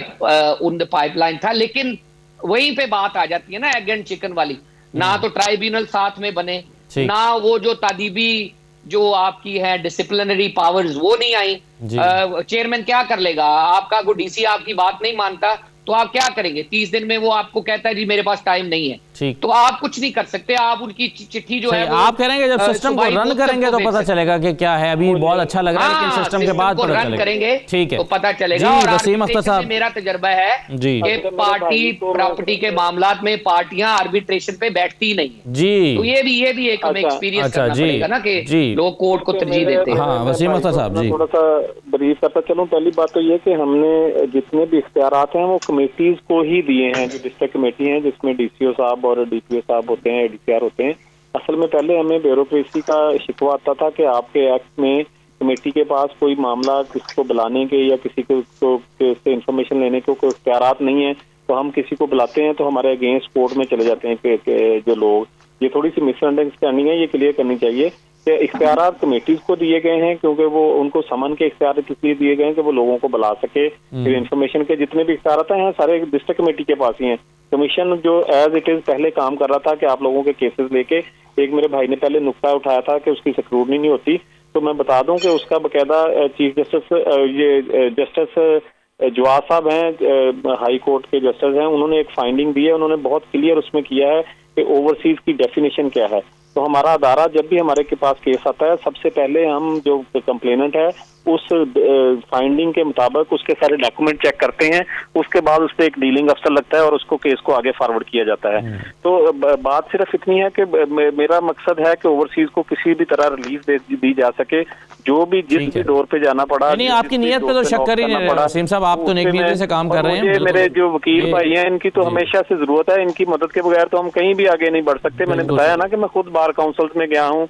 उन पाइपलाइन था। लेकिन वहीं पे बात आ जाती है ना एग एंड चिकन वाली, ना तो ट्राइब्यूनल साथ में बने, ना वो जो तादीबी जो आपकी है डिसिप्लिनरी पावर्स वो नहीं आई। चेयरमैन क्या कर लेगा? आपका कोई डीसी आपकी बात नहीं मानता तो आप क्या करेंगे? 30 दिन में वो आपको कहता है जी मेरे पास टाइम नहीं है, तो आप कुछ नहीं कर सकते। आप उनकी चिट्ठी जो है आप कहेंगे जब सिस्टम को रन करेंगे तो पता चलेगा कि क्या है। अभी बहुत अच्छा लग रहा है लेकिन सिस्टम के बाद पता चलेगा, करेंगे ठीक है तो पता चलेगा। और वसीम अख्तर साहब, मेरा तजर्बा है कि पार्टी प्रॉपर्टी के मामलात में पार्टियां आर्बिट्रेशन पे बैठती नहीं है जी। तो ये भी एक हमें एक्सपीरियंस करना पड़ेगा ना कि लोग कोर्ट को तरजीह देते हैं। हाँ वसीम अख्तर साहब जी, थोड़ा सा ब्रीफ करता चलूं। पहली बात तो ये कि हमने जितने भी इख्तियारात हैं वो कमेटीज को ही दिए हैं, जो डिस्ट्रिक्ट कमेटी है जिसमें डीसीओ साहब और डीपीओ साहब होते हैं, एडीसीआर होते हैं। असल में पहले हमें ब्यूरोक्रेसी का शिकवा आता था कि आपके एक्ट में कमेटी के पास कोई मामला किसको बुलाने के या किसी को से इंफॉर्मेशन लेने के कोई इख्तियारात नहीं है, तो हम किसी को बुलाते हैं तो हमारे अगेंस्ट कोर्ट में चले जाते हैं कि जो लोग, ये थोड़ी सी मिसअंडरस्टैंडिंग है, ये क्लियर करनी चाहिए कि इख्तियारात कमेटीज को दिए गए हैं क्योंकि वो उनको समन के इख्तियार इसलिए दिए गए हैं कि वो लोगों को बुला सके। फिर इंफॉर्मेशन के जितने भी इख्तियारात हैं सारे डिस्ट्रिक्ट कमेटी के पास ही हैं। कमीशन जो एज इट इज पहले काम कर रहा था कि आप लोगों के केसेस लेके, एक मेरे भाई ने पहले नुक्ता उठाया था कि उसकी स्क्रूटनी नहीं होती, तो मैं बता दूं कि उसका बकायदा चीफ जस्टिस ये जस्टिस जवाद साहब हैं, हाई कोर्ट के जस्टिस हैं, उन्होंने एक फाइंडिंग दी है, उन्होंने बहुत क्लियर उसमें किया है कि ओवरसीज की डेफिनेशन क्या है। तो हमारा अदारा जब भी हमारे के पास केस आता है सबसे पहले हम जो कंप्लेनेंट है उस फाइंडिंग के मुताबिक उसके सारे डॉक्यूमेंट चेक करते हैं, उसके बाद उस पर एक डीलिंग अफसर लगता है और उसको केस को आगे फॉरवर्ड किया जाता है। तो बात सिर्फ इतनी है कि मेरा मकसद है कि ओवरसीज को किसी भी तरह रिलीफ दी जा सके, जो भी जिस भी डोर पे जाना पड़ा। नहीं आपकी नीयत पे तो शक कर ही नहीं रहा वसीम साहब, आप तो नेक नीयत से काम कर रहे हैं। मेरे जो वकील भाई हैं इनकी तो हमेशा से जरूरत है, इनकी मदद के बगैर तो हम कहीं भी आगे नहीं बढ़ सकते। मैंने बताया ना कि मैं खुद बार काउंसिल में गया हूँ,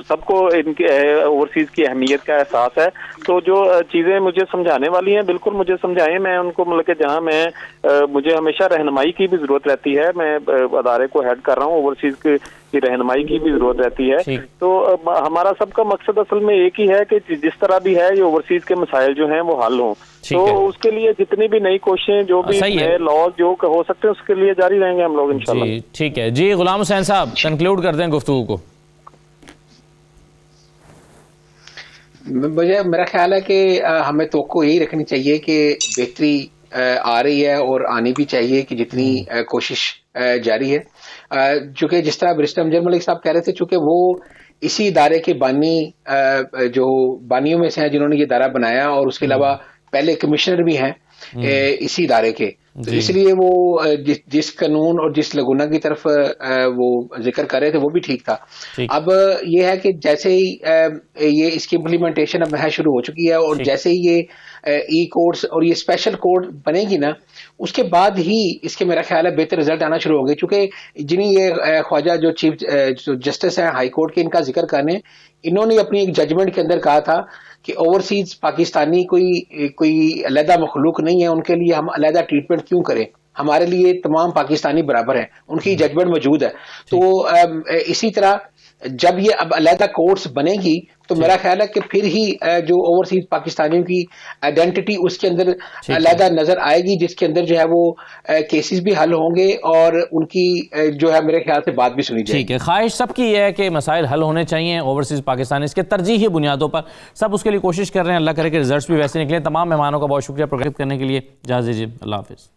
सबको इनकी ओवरसीज की अहमियत का एहसास है। तो जो चीजें मुझे समझाने वाली हैं बिल्कुल मुझे समझाएं, मैं उनको मतलब कि जहाँ मैं मुझे हमेशा रहनुमाई की भी जरूरत रहती है, मैं अदारे को हेड कर रहा हूँ, ओवरसीज की रहनुमाई की भी जरूरत रहती है। तो हमारा सबका मकसद असल में एक ही है कि जिस तरह भी है ये ओवरसीज के मसाइल जो हैं वो हल हों। तो उसके लिए जितनी भी नई कोशिशें जो भी नए लॉ जो हो सकते हैं उसके लिए जारी रहेंगे हम लोग इंशाल्लाह। ठीक है जी, गुलाम हुसैन साहब कंक्लूड कर दें गुफ्तगू को। मेरा ख्याल है कि हमें तवक्को यही रखनी चाहिए कि बेहतरी आ रही है और आनी भी चाहिए कि जितनी कोशिश जारी है। चूंकि जिस तरह बैरिस्टर अमजद मलिक साहब कह रहे थे, चूंकि वो इसी इदारे के बानी जो बानियों में से हैं जिन्होंने ये इदारा बनाया, और उसके अलावा पहले कमिश्नर भी हैं इसी इदारे के, तो इसलिए वो जिस कानून और जिस लगुना की तरफ वो जिक्र कर रहे थे वो भी ठीक था। अब ये है कि जैसे ही ये इसकी इम्प्लीमेंटेशन अब है शुरू हो चुकी है, और जैसे ही ये ई कोर्ट्स और ये स्पेशल कोर्ट बनेगी ना, उसके बाद ही इसके मेरा ख्याल है बेहतर रिजल्ट आना शुरू होंगे। चूंकि जिन्हें ये ख्वाजा जो चीफ जस्टिस है हाई कोर्ट के, इनका जिक्र करने, इन्होंने अपनी एक जजमेंट के अंदर कहा था कि ओवरसीज पाकिस्तानी कोई अलहदा मखलूक नहीं है, उनके लिए हम अलहदा ट्रीटमेंट क्यों करें, हमारे लिए तमाम पाकिस्तानी बराबर हैं, उनकी जजमेंट मौजूद है। तो इसी तरह जब ये अब अलहदा कोर्ट्स बनेगी तो मेरा ख्याल है कि फिर ही जो ओवरसीज पाकिस्तानियों की आइडेंटिटी उसके अंदर अलहदा नजर आएगी, जिसके अंदर जो है वो केसेस भी हल होंगे और उनकी जो है मेरे ख्याल से बात भी सुनी जाएगी। ठीक है, ख्वाहिश सबकी है कि मसाइल हल होने चाहिए ओवरसीज पाकिस्तानी, इसके तरजीही बुनियादों पर सब उसके लिए कोशिश कर रहे हैं। अल्लाह करे कि रिजल्ट्स भी वैसे निकले। तमाम मेहमानों का बहुत शुक्रिया प्रोग्राम करने के लिए। इजाज़त दीजिए, अल्लाह हाफिज़।